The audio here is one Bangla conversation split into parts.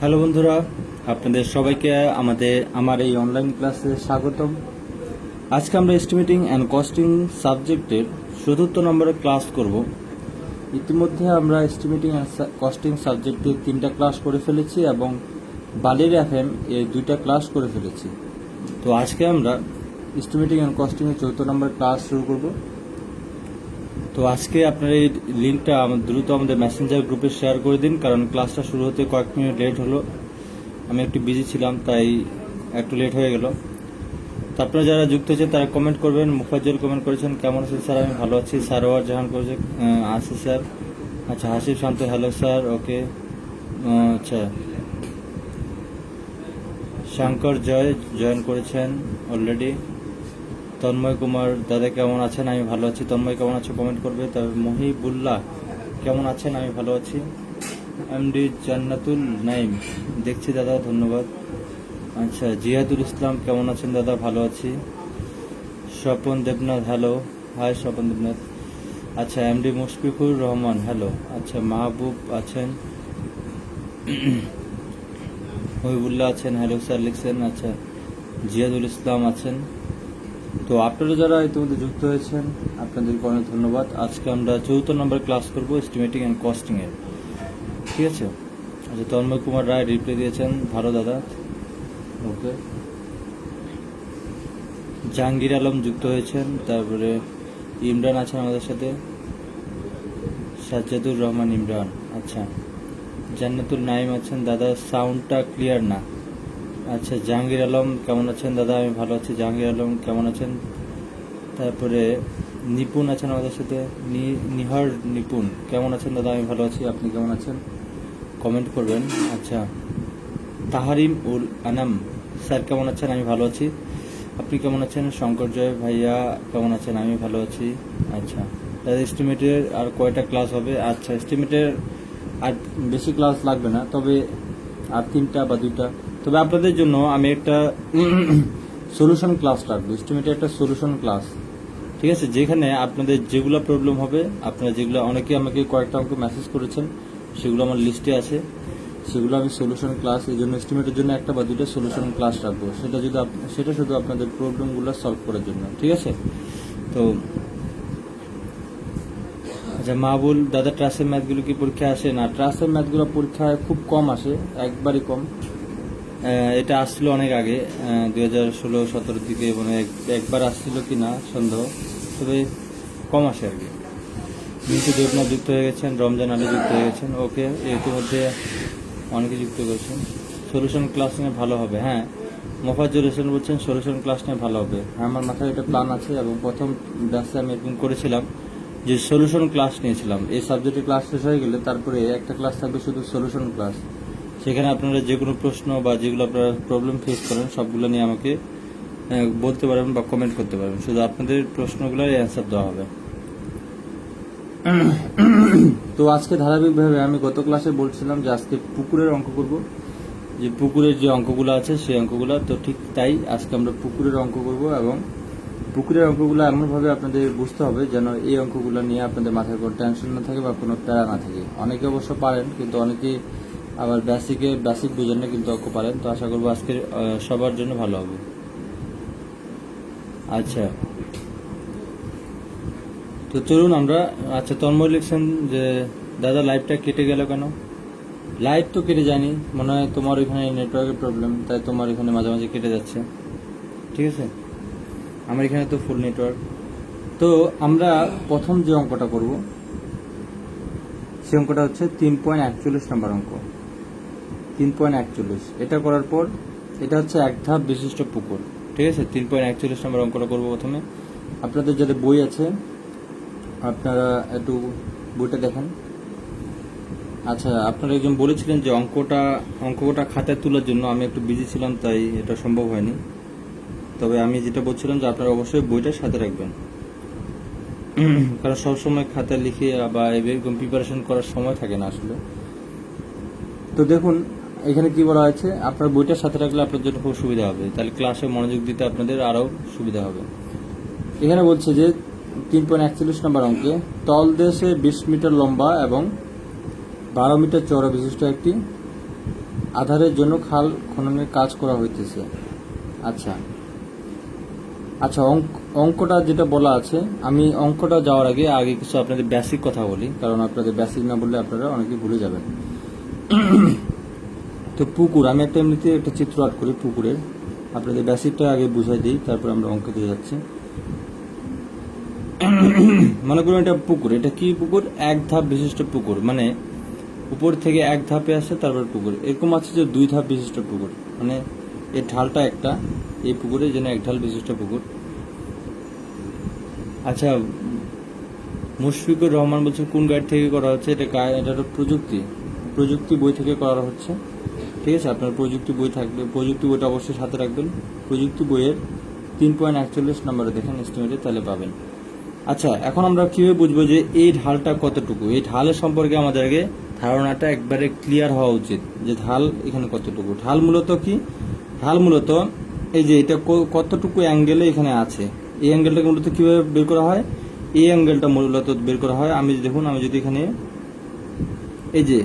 হ্যালো বন্ধুরা, আপনাদের সবাইকে আমার এই অনলাইন ক্লাসে স্বাগতম। আজকে আমরা এস্টিমেটিং অ্যান্ড কস্টিং সাবজেক্টের ৪র্থ নম্বরের ক্লাস করব। ইতিমধ্যে আমরা এস্টিমেটিং অ্যান্ড কস্টিং সাবজেক্টের 3টা ক্লাস করে ফেলেছি এবং বালির এফএম এর 2টা ক্লাস করে ফেলেছি। তো আজকে আমরা এস্টিমেটিং অ্যান্ড কস্টিংয়ের 4র্থ নম্বরের ক্লাস শুরু করব। তো আজকে আপনার এই লিঙ্কটা দ্রুত আমাদের মেসেঞ্জার গ্রুপে শেয়ার করে দিন, কারণ ক্লাসটা শুরু হতে কয়েক মিনিট লেট হলো। আমি একটু বিজি ছিলাম, তাই একটু লেট হয়ে গেল। তো আপনারা যারা যুক্ত হয়েছেন তারা কমেন্ট করবেন। মুফাজ্জল কমেন্ট করেছেন, কেমন আছেন স্যার? আমি ভালো আছি। সারোয়ার জাহান করেছে, আছি স্যার। আচ্ছা, হাসিব শান্ত, হ্যালো স্যার, ওকে। আচ্ছা, শঙ্কর জয়েন করেছেন অলরেডি। তন্ময় কুমার, দাদা কেমন আছেন? আমি ভালো আছি। তন্ময় কেমন আছো? কমেন্ট করবে। তারপর মহিবুল্লাহ, কেমন আছেন? আমি ভালো আছি। এমডি জান্নাতুল নাইম, দেখছি দাদা, ধন্যবাদ। আচ্ছা, জিয়াদুল ইসলাম, কেমন আছেন দাদা? ভালো আছি। Swapan Debnath, hello, hi Swapan Debnath. আচ্ছা, এমডি মুশফিকুর রহমান, হ্যালো। আচ্ছা, মাহবুব আছেন, মহিবুল্লাহ আছেন, হ্যালো স্যার লিখছেন। আচ্ছা, জিয়াদুল ইসলাম আছেন। তো আপনারা যারা ইতিমধ্যে যুক্ত হয়েছেন আপনাদেরকে অনেক ধন্যবাদ। আজকে আমরা 4র্থ নম্বর ক্লাস করবো এস্টিমেটিং অ্যান্ড কস্টিং এর, ঠিক আছে? আচ্ছা, তন্ময় কুমার রায় রিপ্লাই দিয়েছেন, ভালো দাদা, ওকে। জাহাঙ্গীর আলম যুক্ত হয়েছেন, তারপরে ইমরান আছেন আমাদের সাথে, সাজ্জাদুর রহমান ইমরান। আচ্ছা, জান্নাতুল নাইম আছেন, দাদা সাউন্ডটা ক্লিয়ার না। আচ্ছা, জাহাঙ্গীর আলম কেমন আছেন? দাদা আমি ভালো আছি। জাহাঙ্গীর আলম কেমন আছেন? তারপরে নিপুণ আছেন আমাদের সাথে, নিহার নিপুণ, কেমন আছেন দাদা? আমি ভালো আছি। আপনি কেমন আছেন? কমেন্ট করবেন। আচ্ছা, তাহারিম উল আনাম স্যার কেমন আছেন? আমি ভালো আছি। আপনি কেমন আছেন? শঙ্কর জয় ভাইয়া কেমন আছেন? আমি ভালো আছি। আচ্ছা, দাদা এস্টিমেটের আর কয়টা ক্লাস হবে? আচ্ছা, এস্টিমেটের আর বেশি ক্লাস লাগবে না, তবে আর 3টা বা 2টা। তবে আপনাদের জন্য আমি একটা সলিউশন ক্লাস রাখবো, এস্টিমেটের একটা সলিউশন ক্লাস, ঠিক আছে? যেখানে আপনাদের যেগুলো প্রবলেম হবে, আপনারা যেগুলো, অনেকে আমাকে কয়েকটা অঙ্ক মেসেজ করেছেন, সেগুলো আমার লিস্টে আছে, সেগুলো আমি সলিউশন ক্লাস, এই জন্য এস্টিমেটের জন্য 1টা বা 2টা সলিউশন ক্লাস রাখবো। সেটা শুধু আপনাদের প্রবলেমগুলো সলভ করার জন্য, ঠিক আছে? তো আচ্ছা, মাহবুল দাদা, ট্রাসের ম্যাথগুলো কি পরীক্ষায় আসে? না, ট্রাসের ম্যাথগুলো পরীক্ষায় খুব কম আসে, একবারই কম। এটা আসছিল অনেক আগে, 2016-17 দিকে, মানে একবার আসছিল কি না সন্দেহ, তবে কম আসে আর কি। মিন্টু দেবনাথ যুক্ত হয়ে গেছেন, রমজান আলী যুক্ত হয়ে গেছেন, ওকে। ইতিমধ্যে অনেকে যুক্ত করেছেন। সলিউশন ক্লাস নিয়ে ভালো হবে, হ্যাঁ। মোফাজ্জল হোসেন বলছেন সলিউশন ক্লাস নিয়ে ভালো হবে। হ্যাঁ, আমার মাথায় একটা প্ল্যান আছে এবং প্রথম ব্যাচে আমি এরকম করেছিলাম যে সলিউশন ক্লাস নিয়েছিলাম। এই সাবজেক্টের ক্লাস শেষ হয়ে গেলে তারপরে একটা ক্লাস থাকবে শুধু সলিউশন ক্লাস। সেখানে আপনারা যে কোনো প্রশ্ন বা যেগুলো আপনারা প্রবলেম ফেস করেন সবগুলো নিয়ে আমাকে বলতে পারবেন বা কমেন্ট করতে পারবেন, শুধু আপনাদের প্রশ্নগুলোর অ্যান্সার দেওয়া হবে। তো আজকে ধারাবাহিকভাবে আমি গত ক্লাসে বলছিলাম যে আজকে পুকুরের অঙ্ক করব, যে পুকুরের যে অঙ্কগুলো আছে সেই অঙ্কগুলো, তো ঠিক তাই আজকে আমরা পুকুরের অঙ্ক করব। এবং পুকুরের অঙ্কগুলো এমনভাবে আপনাদের বুঝতে হবে যেন এই অঙ্কগুলো নিয়ে আপনাদের মাথায় কোনো টেনশন না থাকে বা কোনো প্যারা না থাকে। অনেকে অবশ্য পারেন, কিন্তু অনেকে আবার বেসিক বুঝেন না, কিন্তু অঙ্ক পারেন। তো আশা করবো আজকে সবার জন্য ভালো হবে। আচ্ছা, তো চলুন আমরা। আচ্ছা, তন্ময় লিখছেন যে দাদা লাইভটা কেটে গেল কেন? লাইভ তো কেটে যায়নি, মনে হয় তোমার এখানে নেটওয়ার্কের প্রবলেম, তাই তোমার এখানে মাঝে মাঝে কেটে যাচ্ছে, ঠিক আছে? আমার এখানে তো ফুল নেটওয়ার্ক। তো আমরা প্রথম যে অঙ্কটা করব সেই অঙ্কটা হচ্ছে 3.41 নম্বর অঙ্ক। 3.41 এটা করার পর এটা হচ্ছে এক ধাপ বিশিষ্ট পুকুর, ঠিক আছে? 3.41 নম্বর অঙ্কটা করব প্রথমে। আপনাদের যাদের বই আছে আপনারা একটু বইটা দেখেন। আচ্ছা, আপনারা একজন বলেছিলেন যে অঙ্কটা খাতায় তোলার জন্য, আমি একটু বিজি ছিলাম তাই এটা সম্ভব হয়নি। তবে আমি যেটা বলছিলাম যে আপনারা অবশ্যই বইটা সাথে রাখবেন, কারণ সবসময় খাতায় লিখে বা এরকম প্রিপারেশন করার সময় থাকে না আসলে। তো দেখুন এখানে কি বলা হয়েছে, আপনার বইটার সাথে রাখলে আপনার জন্য খুব সুবিধা হবে, তাহলে ক্লাসে মনোযোগ দিতে আপনাদের আরও সুবিধা হবে। এখানে বলছে যে 3.41 নম্বর অঙ্কে তলদেশে 20 মিটার লম্বা এবং 12 মিটার চওড়া বিশিষ্ট একটি আধারের জন্য খাল খননের কাজ করা হইতেছে। আচ্ছা আচ্ছা, অঙ্কটা যেটা বলা আছে, আমি অঙ্কটা যাওয়ার আগে কিছু আপনাদের বেসিক কথা বলি, কারণ আপনাদের বেসিক না বললে আপনারা অনেকে ভুলে যাবেন। তো পুকুর, আমি এমনিতে একটা চিত্র আর্ট করি পুকুরের, আপনাদের বেসিকটা আগে বুঝাই দিই, তারপর আমরা অঙ্কতে যাচ্ছি। মনে করুন এটা পুকুর, এটা কি পুকুর? এক ধাপ বিশিষ্ট পুকুর, মানে উপর থেকে এক ধাপে আসে তারপর পুকুর। এরকম আছে যে দুই ধাপ বিশিষ্ট পুকুর, মানে এই ঢালটা একটা, এই পুকুরের জন্য এক ঢাল বিশিষ্ট পুকুর। আচ্ছা, মুশফিকুর রহমান বলছেন কোন গাইড থেকে করা হচ্ছে? এটা প্রযুক্তি বই থেকে করা হচ্ছে। ঠিক আছে, আপনার প্রযুক্তি বই থাকবে, প্রযুক্তি বইটা অবশ্যই সাথে রাখবেন। প্রযুক্তি বইয়ের 3.41 নম্বরে দেখেন এস্টিমেটে, তাহলে পাবেন। আচ্ছা, এখন আমরা কিভাবে বুঝবো যে এই ঢালটা কতটুকু? এই ঢালের সম্পর্কে আমাদের আগে ধারণাটা একবারে ক্লিয়ার হওয়া উচিত যে ঢাল এখানে কতটুকু। ঢাল মূলত কি? ঢাল মূলত এই যে এটা কতটুকু অ্যাঙ্গেলে এখানে আছে, এই অ্যাঙ্গেলটাকে মূলত কিভাবে বের করা হয়? এই অ্যাঙ্গেলটা মূলত বের করা হয়, আমি দেখুন, আমি যদি এখানে এই যে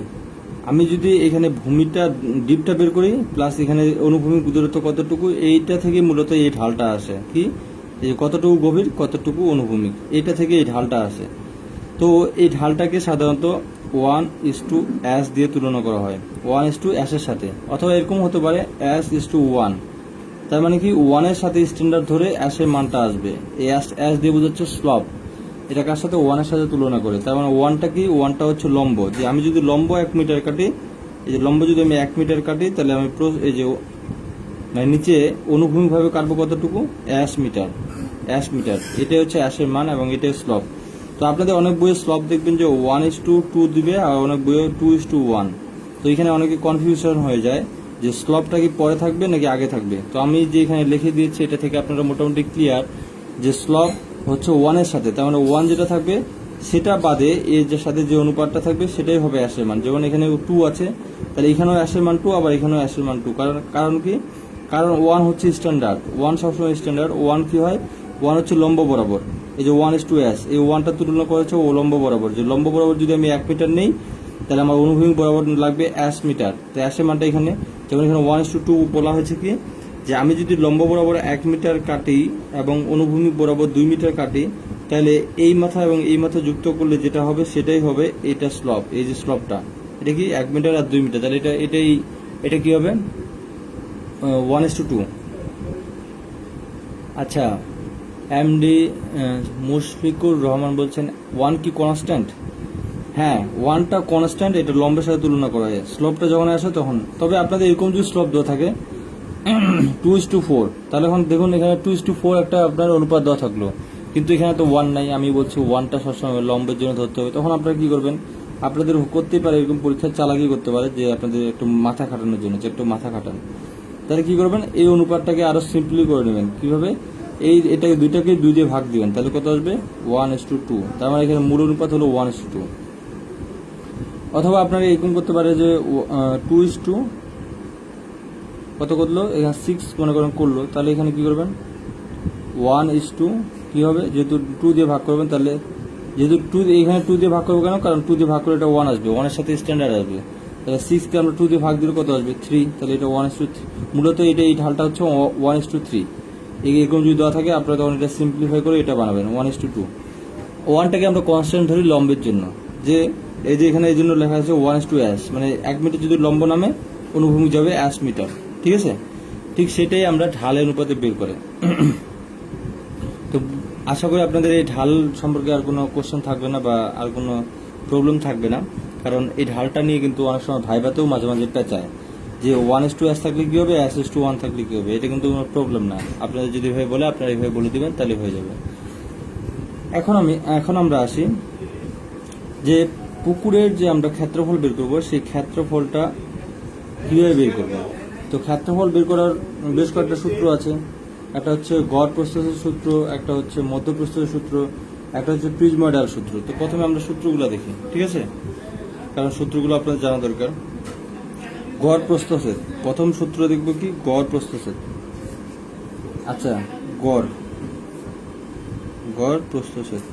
আমি যদি এখানে ভূমিটা ডিপটা বের করি, প্লাস এখানে অনুভূমিক দূরত্ব কতটুকু, এইটা থেকে মূলত এই ঢালটা আসে। কি? এই কতটুকু গভীর, কতটুকু অনুভূমিক, এইটা থেকে এই ঢালটা আসে। তো এই ঢালটাকে সাধারণত 1:s দিয়ে তুলনা করা হয়, 1:s এর সাথে, অথবা এরকম হতে পারে s:1। তার মানে কি 1 এর সাথে স্ট্যান্ডার্ড ধরে s এর মানটা আসবে। এই s দিয়ে বোঝাচ্ছে স্লপ, এটা কার সাথে? 1 এর সাথে তুলনা করে। তার মানে 1টা কি? 1টা হচ্ছে লম্ব, যে আমি যদি লম্ব 1 মিটার কাটি, এই যে লম্ব যদি আমি 1 মিটার কাটি, তাহলে আমি এই যে মানে নিচে অনুভূমিক ভাবে কাটবো কতটুকু? s metre. এটাই হচ্ছে s এর মান, এবং এটাই স্লপ। তো আপনাদের অনেক বইয়ে স্লপ দেখবেন যে 1:2 দিবে, আর অনেক বইয়ে 2:1। তো এখানে অনেকে কনফিউশন হয়ে যায় যে স্লপটা কি পরে থাকবে নাকি আগে থাকবে। তো আমি যে এখানে লিখে দিয়েছি, এটা থেকে আপনারা মোটামুটি ক্লিয়ার যে স্লপ হচ্ছে 1 এর সাথে, তার মানে 1 যেটা থাকবে সেটা বাদে এর যে সাথে যে অনুপাতটা থাকবে সেটাই হবে s এর মান। যেমন এখানে 2 আছে, তাহলে এখানেও s এর মান 2, আবার এখানেও s এর মান 2। কারণ কি? কারণ 1 হচ্ছে স্ট্যান্ডার্ড, 1 সবসময় স্ট্যান্ডার্ড। 1 কি হয়? 1 হচ্ছে লম্ব বরাবর, এই যে 1:s, এই 1টা তুলনা করেছে ও লম্ব বরাবর। যে লম্ব বরাবর যদি আমি 1 মিটার নেই, তাহলে আমার অনুভূমিক বরাবর লাগবে s মিটার। তো s এর মানটা এখানে, যেমন এখানে 1:2 বলা হয়েছে কি, যে আমি যদি লম্ব বরাবর 1 মিটার কাটি এবং অনুভূমিক বরাবর 2 মিটার কাটি, তাহলে এই মাথা এবং এই মাথা যুক্ত করলে যেটা হবে সেটাই হবে এটা স্লপ। এই যে স্লপটা, এটা কি 1 মিটার আর 2 মিটার, তাহলে এটা কি হবে? 1:2। আচ্ছা, এমডি মুশফিকুর রহমান বলছেন 1 কি কনস্ট্যান্ট? হ্যাঁ, 1টা কনস্ট্যান্ট, এটা লম্বের সাথে তুলনা করা যায় স্লোপটা যখন আসে তখন। তবে আপনাদের এরকম যদি স্লোপ দেওয়া থাকে 2:4, তাহলে এখন দেখুন এখানে 2:4 একটা আপনার অনুপাত দেওয়া থাকলো, কিন্তু এখানে তো 1 নাই। আমি বলছি 1টা সবসময় লম্বের জন্য ধরতে হবে। তখন আপনারা কি করবেন? আপনাদের করতেই পারে এরকম পরীক্ষার চালাকি করতে পারে, যে আপনাদের একটু মাথা খাটানোর জন্য, যে একটু মাথা খাটান, তাহলে কি করবেন? এই অনুপাতটাকে আরো সিম্পলি করে নেবেন। কিভাবে? এটাকে 2 দিয়ে ভাগ দিবেন, তাহলে কত আসবে? 1:2। তার মানে এখানে মূল অনুপাত হলো 1:2। অথবা আপনারা এরকম করতে পারে যে 2:, কত করলো এখানে 6 মনে করেন করলো, তাহলে এখানে কি করবেন? 1:, কি হবে? যেহেতু 2 দিয়ে ভাগ করবেন, তাহলে যেহেতু 2 এখানে 2 দিয়ে ভাগ করবো কেন? কারণ 2 দিয়ে ভাগ করলে এটা 1 আসবে, 1 এর সাথে স্ট্যান্ডার্ড আসবে। তাহলে 6 কে আমরা 2 দিয়ে ভাগ দিলে কত আসবে? 3। তাহলে এটা 1:3। মূলত এই ঢালটা হচ্ছে 1:3। এরকম যদি দেওয়া থাকে, আপনারা তখন এটা সিম্পলিফাই করে এটা বানাবেন 1:2। 1টাকে আমরা কনস্ট্যান্ট ধরি লম্বের জন্য, যে এই যে এখানে এই জন্য লেখা আছে 1:s, মানে 1 মিটার যদি লম্ব নামে, অনুভূমিক যাবে s মিটার। ঠিক আছে, ঠিক সেটাই আমরা ঢালের অনুপাতে বের করে। তো আশা করি আপনাদের এই ঢাল সম্পর্কে আর কোনো কোশ্চেন থাকবে না, বা আর কোনো প্রবলেম থাকবে না। কারণ এই ঢালটা নিয়ে কিন্তু অনেক সময় ভাইবাতেও মাঝে মাঝে পেঁচায়, যে 1:s থাকলে কি হবে, s:1 থাকলে কি হবে। এটা কিন্তু কোনো প্রবলেম না, আপনাদের যদি এভাবে বলে আপনারা এইভাবে বলে দিবেন, তাহলে হয়ে যাবে। এখন আমরা আসি যে পুকুরের যে আমরা ক্ষেত্রফল বের করব, সেই ক্ষেত্রফলটা কিভাবে বের করব। তো ক্ষেত্রফল বের করার বেশ কয়েকটা সূত্র আছে। একটা হচ্ছে গড় প্রস্থের সূত্র, একটা হচ্ছে মধ্য প্রস্থের সূত্র, একটা হচ্ছে প্রিজময়েডাল সূত্র। তো প্রথমে আমরা সূত্রগুলো দেখি, ঠিক আছে, কারণ সূত্রগুলো আপনার জানা দরকার। গড় প্রস্থছেদ, প্রথম সূত্র দেখব কি? গড় প্রস্থছেদ। আচ্ছা, গড় প্রস্থছেদ।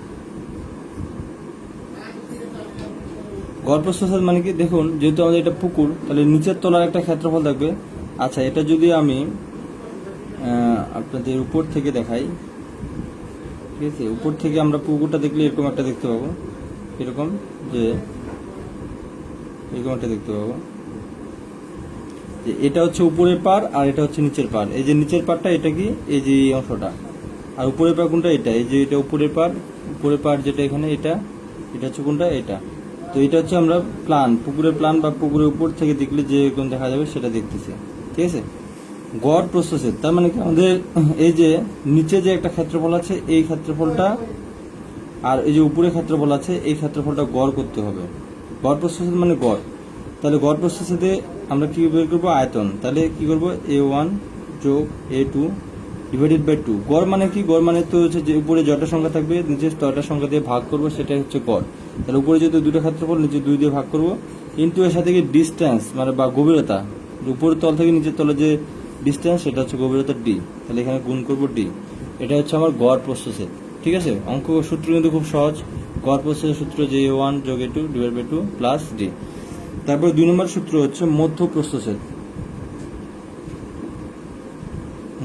গড় প্রস্থচ্ছেদ মানে কি, দেখুন যেহেতু আমাদের এটা পুকুর, তাহলে নিচের তলার একটা ক্ষেত্রফল থাকবে। আচ্ছা, এটা যদি আমি আপনাদের উপর থেকে দেখাই, ঠিক আছে, উপর থেকে আমরা পুকুরটা দেখলে এরকম একটা দেখতে পাবো, এরকম যে এরকম একটা দেখতে পাবো যে এটা হচ্ছে উপরের পার আর এটা হচ্ছে নিচের পার। এই যে নিচের পারটা এটা কি, এই যে এই অংশটা, আর উপরের পার কোনটা, এটা, এই যে এটা উপরের পার যেটা এখানে, এটা হচ্ছে কোনটা, এটা। তো এটা হচ্ছে আমরা প্লান, পুকুরের প্লান বা পুকুরের উপর থেকে দেখলে যে এরকম দেখা যাবে সেটা দেখতেছি, ঠিক আছে। গড় প্রস্থচ্ছেদ তার মানে কি, আমাদের এই যে নিচে যে একটা ক্ষেত্রফল আছে এই ক্ষেত্রফলটা আর এই যে উপরে ক্ষেত্রফল আছে এই ক্ষেত্রফলটা গড় করতে হবে। গড় প্রস্থচ্ছেদ মানে গড়। তাহলে গড় প্রস্থচ্ছেদে আমরা কি বের করবো, আয়তন। তাহলে কি করবো, A1 যোগ A2 ডিভাইডেড বাই 2। গড় মানে কি, গড় মানে তো হচ্ছে যে উপরে যটা সংখ্যা থাকবে নিচে তটা সংখ্যা দিয়ে ভাগ করবো, সেটাই হচ্ছে গড়। তাহলে উপরে যেহেতু দুটো ক্ষেত্রফল, নিচে 2 দিয়ে ভাগ করবো, কিন্তু এর সাথে কি ডিস্টেন্স মানে বা গভীরতা, উপরের তল থেকে নিচের তলে যে ডিস্টেন্স সেটা হচ্ছে গভীরতা D। তাহলে এখানে গুণ করবো D। এটা হচ্ছে আমার গড় প্রস্থচ্ছেদ, ঠিক আছে। অঙ্ক সূত্র কিন্তু খুব সহজ। গড় প্রস্থচ্ছেদের সূত্র যে A1 যোগ A2 divide by 2 plus D। তারপর 2 নম্বর সূত্র হচ্ছে মধ্য প্রস্থচ্ছেদ।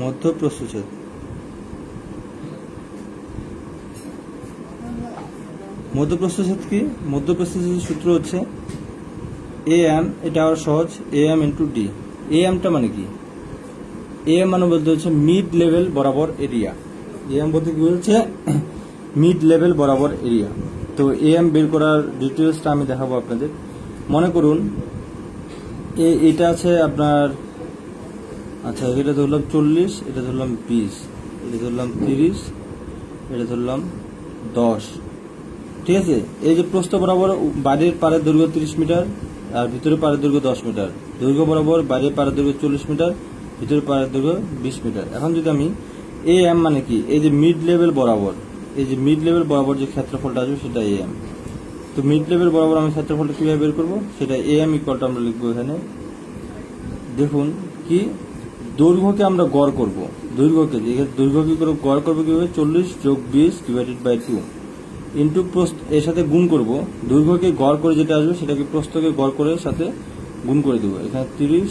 মধ্য প্রস্থচ্ছেদ কি, মধ্য প্রস্থচ্ছেদের সূত্র হচ্ছে AM, এটা আবার সহজ, AM ইন্টু D। AMটা মানে কি, AM মানে বলতে হচ্ছে মিড লেভেল বরাবর এরিয়া। AM বলতে কি বলছে, মিড লেভেল বরাবর এরিয়া। তো AM বের করার ডিটেলসটা আমি দেখাবো আপনাদের। মনে করুন এটা আছে আপনার, আচ্ছা এটা ধরলাম 40, এটা ধরলাম 20, এটা ধরলাম 30, এটা ধরলাম 10, ঠিক আছে। এই যে প্রস্থ বরাবর বাইরের পাড়ের দৈর্ঘ্য 30 মিটার আর ভিতরের পাড়ের দৈর্ঘ্য 10 মিটার, দৈর্ঘ্য বরাবর বাইরের পাড়ের দৈর্ঘ্য 40 মিটার, ভিতরের পাড়ের দৈর্ঘ্য 20 মিটার। এখন যদি আমি AM মানে কি, এই যে মিড লেভেল বরাবর, এই যে মিড লেভেল বরাবর যে ক্ষেত্রফলটা আসবে সেটা AM। তো মিড লেভেল বরাবর আমি ক্ষেত্রফলটা কিভাবে বের করবো, সেটা AM ইকুয়ালটা আমরা লিখবো এখানে। দেখুন কি, দৈর্ঘ্যকে আমরা গড় করব, দৈর্ঘ্যকে করে গড় করবো কিভাবে, 40 যোগ 20 ডিভাইডেড বাই 2 ইন্টু প্রস্থ, এর সাথে গুণ করব। দৈর্ঘ্যকে গড় করে যেটা আসবে সেটাকে প্রস্থকে গড় করে সাথে গুণ করে দেবো। এখানে 30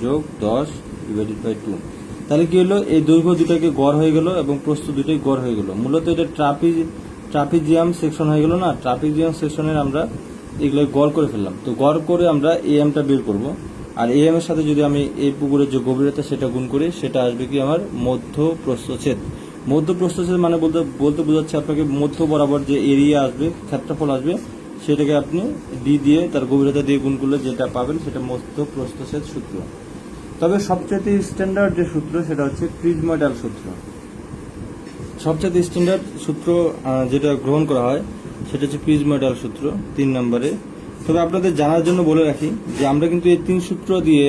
যোগ 10 ডিভাইডেড বাই 2। তাহলে কি হলো, এই দৈর্ঘ্য দুটাকে গড় হয়ে গেল এবং প্রস্থ দুটোই গড় হয়ে গেল। মূলত এটা ট্রাপিজিয়াম সেকশন হয়ে গেল না, ট্রাপিজিয়াম সেকশনের আমরা এগুলো গড় করে ফেললাম। তো গড় করে আমরা AM টা বের করব। আর AM এর সাথে যদি আমি এই পুকুরের যে গভীরতা সেটা গুণ করি, সেটা আসবে কি আমার মধ্য প্রস্থচ্ছেদ। মধ্য প্রস্থচ্ছেদ মানে বলতে বোঝাচ্ছে আপনাকে মধ্য বরাবর যে এরিয়া আসবে, ক্ষেত্রফল আসবে, সেটাকে আপনি D দিয়ে তার গভীরতা দিয়ে গুণ করলে যেটা পাবেন সেটা মধ্য প্রস্থচ্ছেদ সূত্র। তবে সবচেয়ে স্ট্যান্ডার্ড যে সূত্র সেটা হচ্ছে প্রিজময়েডাল সূত্র। সবচেয়ে স্ট্যান্ডার্ড সূত্র যেটা গ্রহণ করা হয় সেটা হচ্ছে প্রিজময়েডাল সূত্র 3 নম্বরে। তবে আপনাদের জানার জন্য বলে রাখি যে আমরা কিন্তু এই 3 সূত্র দিয়ে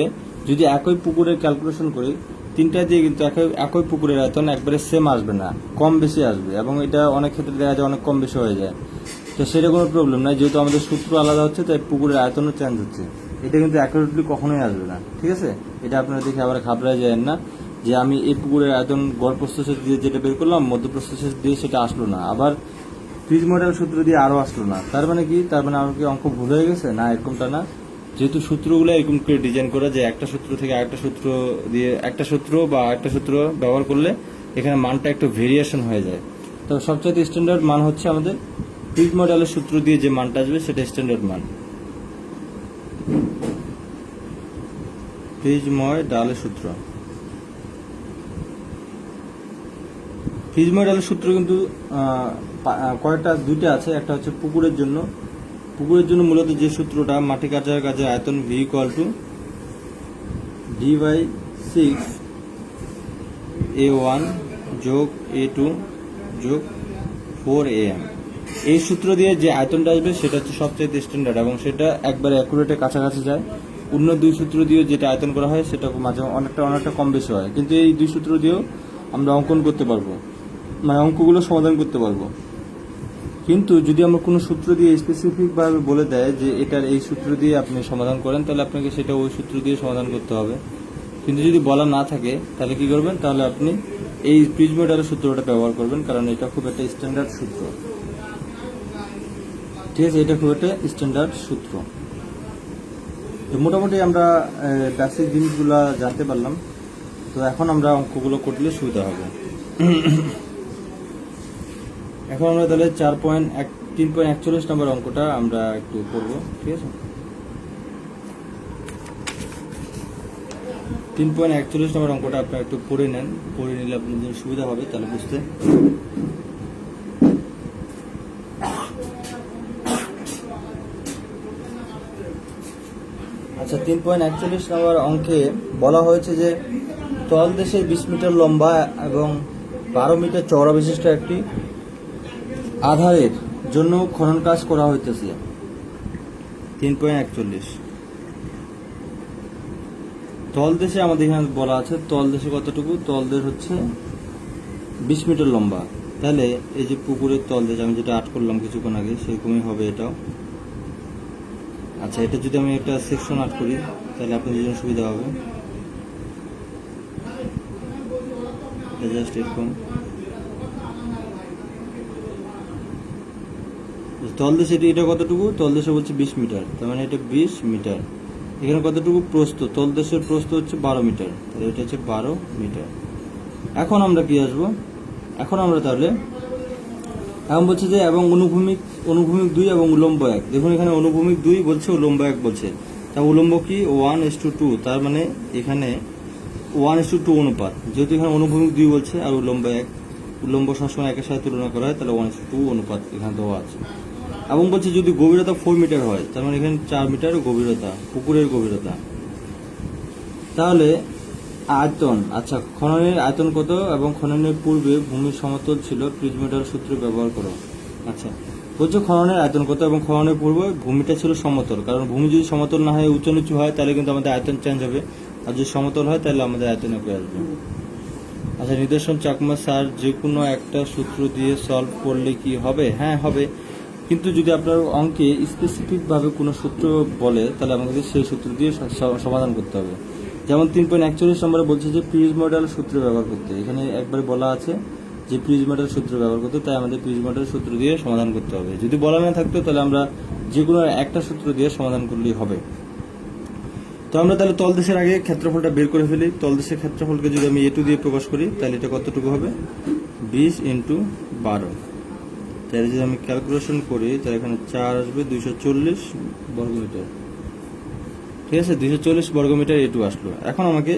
যদি একই পুকুরের ক্যালকুলেশন করি, তিনটা দিয়ে কিন্তু একই পুকুরের আয়তন একবারে সেম আসবে না, কম বেশি আসবে, এবং এটা অনেক ক্ষেত্রে দেখা যায় অনেক কম বেশি হয়ে যায়। তো সেটা কোনো প্রবলেম নাই, যেহেতু আমাদের সূত্র আলাদা হচ্ছে তাই পুকুরের আয়তনও চেঞ্জ হচ্ছে। এটা কিন্তু অ্যাকুরেটলি কখনোই আসবে না, ঠিক আছে। এটা আপনারা দেখে আবার ঘাবড়ায় যায় না যে আমি এই পুকুরের আয়তন গড় প্রস্থচ্ছেদ দিয়ে যেটা বের করলাম, মধ্য প্রস্থচ্ছেদ দিয়ে সেটা আসলো না, আবার প্রিজময়েডাল সূত্র দিয়ে আরও আসলো না। তার মানে কি, তার মানে আমার কি অঙ্ক ভুল হয়ে গেছে না? এরকমটা না, যেহেতু সূত্রগুলো এরকম করে ডিজাইন করা যে একটা সূত্র থেকে আরেকটা সূত্র দিয়ে একটা সূত্র বা একটা সূত্র ব্যবহার করলে এখানে মানটা একটু ভেরিয়েশন হয়ে যায়। তো সবচেয়ে স্ট্যান্ডার্ড মান হচ্ছে আমাদের প্রিজময়েডালের সূত্র দিয়ে যে মানটা আসবে সেটা স্ট্যান্ডার্ড মান। প্রিজময়েডালের সূত্র, প্রিজময়েডালের সূত্র কিন্তু দুইটা আছে। একটা হচ্ছে পুকুরের জন্য মূলত যে সূত্রটা, মাটি কাটার কাজে আয়তন V = D/6 A1 যোগ A2 যোগ 4 AM। এই সূত্র দিয়ে যে আয়তনটা আসবে সেটা হচ্ছে সবচেয়ে স্ট্যান্ডার্ড এবং সেটা একবারে অ্যাকুরেটের কাছাকাছি যায়। অন্য 2 সূত্র দিয়ে যেটা আয়তন করা হয় সেটা মাঝে অনেকটা কম বেশি হয়, কিন্তু এই 2 সূত্র দিয়েও আমরা অঙ্কন করতে পারবো, মানে অঙ্কগুলো সমাধান করতে পারবো। কিন্তু যদি আমরা কোনো সূত্র দিয়ে স্পেসিফিকভাবে বলে দেয় যে এটার এই সূত্র দিয়ে আপনি সমাধান করেন, তাহলে আপনাকে সেটা ওই সূত্র দিয়ে সমাধান করতে হবে। কিন্তু যদি বলা না থাকে তাহলে কি করবেন, তাহলে আপনি এই প্রিজময়েডালের সূত্রটা ব্যবহার করবেন, কারণ এটা খুব একটা স্ট্যান্ডার্ড সূত্র। ঠিক আছে, এটা খুব একটা স্ট্যান্ডার্ড সূত্র। তো মোটামুটি আমরা বেসিক জিনিসগুলো জানতে পারলাম। তো এখন আমরা অঙ্কগুলো করলে সুবিধা হবে। এখন আমরা তাহলে 3.41 নম্বর অঙ্কটা আমরা একটু করব। ঠিক আছে, 3.41 নম্বর অঙ্কটা আপনারা একটু পড়ে নেন, পড়ে নিলে আপনাদের সুবিধা হবে তাহলে বুঝতে। আচ্ছা, 3.41 নম্বর অঙ্কে বলা হয়েছে যে তলদেশে 20 মিটার লম্বা এবং 12 মিটার চওড়া বিশিষ্ট একটি আধারের জন্য খনন কাজ করা হইতেছে। 3.41 তলদেশে আমাদের এখানে বলা আছে তলদেশে কতটুকু, তলদেশ হচ্ছে 20 মিটার লম্বা। তাহলে এই যে পুকুরের তলদেশ আমি যেটা আর্ট করলাম কিছুক্ষণ আগে সেরকমই হবে এটাও। আচ্ছা, এটা যদি আমি একটা সেকশন আর্ট করি তাহলে আপনাদের জন্য সুবিধা হবে। জাস্ট এরকম তলদেশ, এটা কতটুকু, তলদেশে বলছে 20 মিটার, তার মানে এটা 20 মিটার। এখানে কতটুকু প্রস্থ, তলদেশের প্রস্থ হচ্ছে 12 মিটার, তাহলে এটা হচ্ছে 12 মিটার। এখন আমরা কি আসবো, এখন আমরা তাহলে এখন বলছে যে এবং অনুভূমিক 2 এবং উলম্ব 1। দেখুন এখানে অনুভূমিক 2 বলছে, উলম্ব 1 বলছে। তা উলম্ব কি 1:2, তার মানে এখানে 1:2 অনুপাত। যেহেতু এখানে অনুভূমিক 2 বলছে আর উলম্ব 1, উলম্ব সবসময় একের সাথে তুলনা করা হয়, তাহলে 1:2 অনুপাত এখানে দেওয়া আছে। এবং বলছে যদি গভীরতা 4 মিটার হয়, তার মানে এখানে 4 মিটার গভীরতা, পুকুরের গভীরতা। তাহলে আয়তন, আচ্ছা খননের আয়তন কত এবং খননের পূর্বে ভূমি সমতল ছিল, প্রিজমেটার সূত্র ব্যবহার করো। আচ্ছা, বলছে খননের আয়তন কত এবং খননের পূর্বে ভূমিটা ছিল সমতল, কারণ ভূমি যদি সমতল না হয় উঁচু নিচু হয় তাহলে কিন্তু আমাদের আয়তন চেঞ্জ হবে, আর যদি সমতল হয় তাহলে আমাদের আয়তন একই আসবে। আচ্ছা, নিদর্শন চাকমা স্যার যে কোনো একটা সূত্র দিয়ে সলভ করলে কি হবে? হ্যাঁ হবে, কিন্তু যদি আপনার অঙ্কে স্পেসিফিকভাবে কোনো সূত্র বলে তাহলে আমাদের সেই সূত্র দিয়ে সমাধান করতে হবে। যেমন 3.41 নম্বরে বলছে যে প্রিজমেটাল সূত্র ব্যবহার করতে, এখানে একবারে বলা আছে যে প্রিজমেটাল সূত্র ব্যবহার করতে, তাই আমাদের প্রিজমেটাল সূত্র দিয়ে সমাধান করতে হবে। যদি বলা না থাকতো তাহলে আমরা যে কোনো একটা সূত্র দিয়ে সমাধান করলেই হবে। তো আমরা তাহলে তলদেশের আগে ক্ষেত্রফলটা বের করে ফেলি। তলদেশের ক্ষেত্রফলকে যদি আমি A2 দিয়ে প্রকাশ করি তাহলে এটা কতটুকু হবে, 20 × 12। তাহলে যদি আমি ক্যালকুলেশন করি তাহলে এখানে 4 আসবে, 240 বর্গমিটার। ঠিক আছে, 240 বর্গমিটার A2 আসলো। এখন আমাকে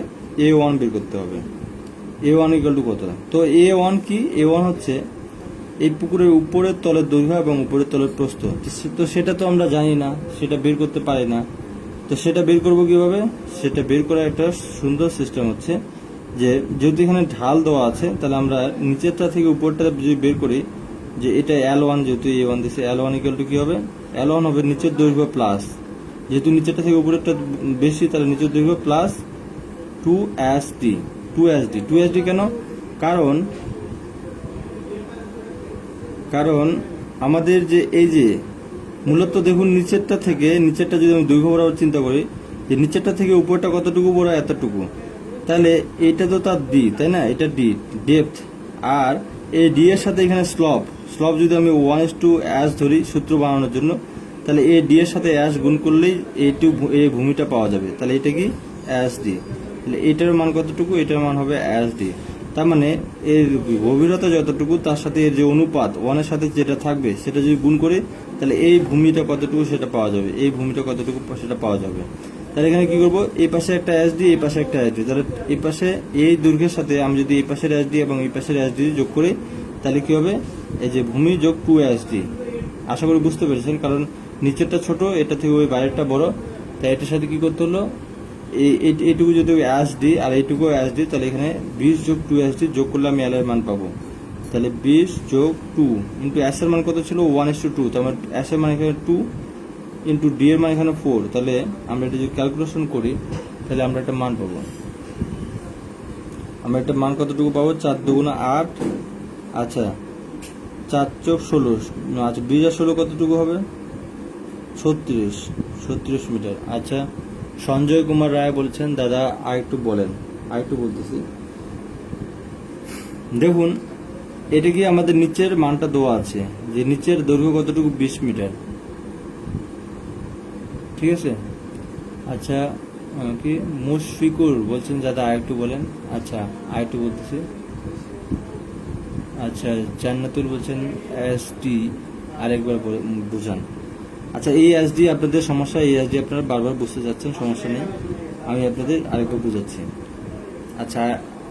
A1 বের করতে হবে। A1 = কত? তো A1 কি, A1 হচ্ছে এই পুকুরের উপরের তলের দৈর্ঘ্য এবং উপরের তলের প্রস্থ। তো সেটা তো আমরা জানি না, সেটা বের করতে পারি না। তো সেটা বের করবো কিভাবে, সেটা বের করার একটা সুন্দর সিস্টেম হচ্ছে যে যেহেতু এখানে ঢাল দেওয়া আছে তাহলে আমরা নিচেরটা থেকে উপরটা যদি বের করি, যে এটা L1, যেহেতু A1 দিচ্ছে, L1 = কি হবে, L1 হবে নিচের দৈর্ঘ্য প্লাস, যেহেতু নিচেরটা থেকে উপরেরটা বেশি তাহলে নিচের দৈর্ঘ্য প্লাস 2SD। 2SD কেন, কারণ আমাদের যে এই যে মূলত দেখুন নিচেরটা যদি আমি দৈর্ঘ্য বরাবর চিন্তা করি, যে নিচেরটা থেকে উপরটা কতটুকু বড়, এতটুকু, তাহলে এটা তো তার ডি, তাই না, এটা ডি ডেপথ। আর এই ডি এর সাথে এখানে স্লপ যদি আমি 1:s ধরি সূত্র বানানোর জন্য, তাহলে এই ডি এর সাথে অ্যাস গুণ করলেই এই ভূমিটা পাওয়া যাবে। তাহলে এটা কি SD, তাহলে এটার মান কতটুকু, এটার মান হবে SD। তার মানে এর গভীরতা যতটুকু তার সাথে এর যে অনুপাত 1 এর সাথে যেটা থাকবে সেটা যদি গুণ করি তাহলে এই ভূমিটা কতটুকু সেটা পাওয়া যাবে, এই ভূমিটা কতটুকু সেটা পাওয়া যাবে। তাহলে এখানে কি করব, এই পাশে একটা SD, এই পাশে একটা SD, তাহলে এই পাশে এই দৈর্ঘ্যের সাথে আমি যদি এই পাশের SD এবং এই পাশের SD যোগ করি তাহলে কি হবে, এই যে ভূমি যোগ 2SD। আশা করি বুঝতে পেরেছেন, কারণ নিচেরটা ছোট, এটা থেকে ওই বাইরেরটা বড়, তাই এটার সাথে কি করতে হলো, এইটুকু যদি SD আর এইটুকু SD, তাহলে এখানে 20 + 2SD যোগ করলে আমি L এর মান পাবো। তাহলে 20 + 2 × S এর মান কত ছিল, 1:2, তার মানে S এর মান এখানে 2 × D এর মান এখানে 4। তাহলে আমরা এটা যদি ক্যালকুলেশন করি তাহলে আমরা একটা মান পাবো, আমরা একটা মান কতটুকু পাবো, 4 × 2 = 8। আচ্ছা 4 × 16, আচ্ছা 20 আর 16 কতটুকু হবে, 36 মিটার। আচ্ছা, সঞ্জয় কুমার রায় বলছেন দাদা আরেকটু বলেন, আরেকটু বলতেছি। দেখুন এটা কি আমাদের নিচের মানটা দেওয়া আছে, যে নিচের দৈর্ঘ্য কতটুকু, 20 মিটার। ঠিক আছে। আচ্ছা কি মুশফিকুর বলছেন দাদা আরেকটু বলেন। আচ্ছা আরেকটু বলতেছি। আচ্ছা জান্নাতুল বলছেন এসডি আরেকবার বুঝান। আচ্ছা এই এসডি আপনাদের সমস্যা, এই এসডি আপনারা বারবার বুঝতে যাচ্ছেন, সমস্যা নেই, আমি আপনাদের আরেকবার বুঝাচ্ছি। আচ্ছা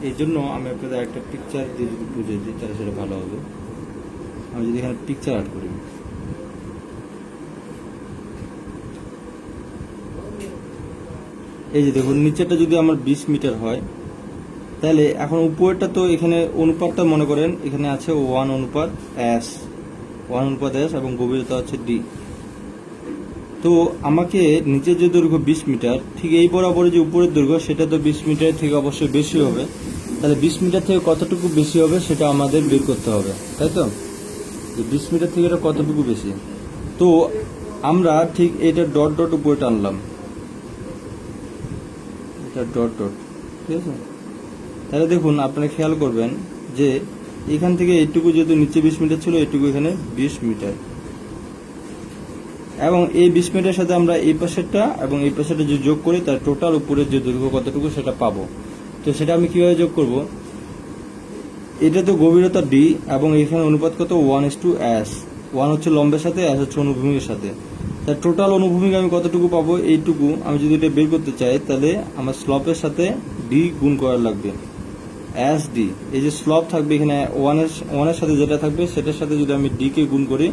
এই জন্য আমি আপনাদের একটা পিকচার দিয়ে যদি বুঝিয়ে দিই তাহলে সেটা ভালো হবে। আমি যদি এখানে পিকচার অ্যাড করি, এই যে দেখুন নিচেরটা যদি আমার 20 মিটার হয়, তাহলে এখন উপরেরটা তো এখানে অনুপাতটা মনে করেন এখানে আছে 1:s এবং গভীরতা হচ্ছে ডি। তো আমাকে নিচের যে দৈর্ঘ্য 20 মিটার, ঠিক এই বরাবরে যে উপরের দৈর্ঘ্য সেটা তো 20 মিটার থেকে অবশ্যই বেশি হবে। তাহলে 20 মিটার থেকে কতটুকু বেশি হবে সেটা আমাদের বের করতে হবে, তাই তো? 20 মিটার থেকে এটা কতটুকু বেশি। তো আমরা ঠিক এটা ডট ডট উপরে টানলাম, এটা ডট ডট, ঠিক আছে। তাহলে দেখুন আপনারা খেয়াল করবেন যে এখান থেকে এইটুকু যেহেতু নিচে 20 মিটার ছিল, এইটুকু এখানে 20 মিটার, এবং এই 20 মিটারের সাথে আমরা এই পাশেরটা এবং এই পাশেরটা যে যোগ করি তার টোটাল উপরের যে দৈর্ঘ্য কতটুকু সেটা পাবো। তো সেটা আমি কিভাবে যোগ করব, এটা তো গভীরতা ডি এবং এখানে অনুপাত কত 1:s, 1 হচ্ছে লম্বের সাথে, s হচ্ছে অনুভূমিকের সাথে। তার টোটাল অনুভূমিক আমি কতটুকু পাবো, এইটুকু। আমি যদি এটা বের করতে চাই তাহলে আমার স্লপের সাথে ডি গুণ করা লাগবে, এস ডি। এই যে স্লপ থাকবে এখানে 1 এর সাথে যেটা থাকবে সেটার সাথে যদি আমি ডি কে গুণ করি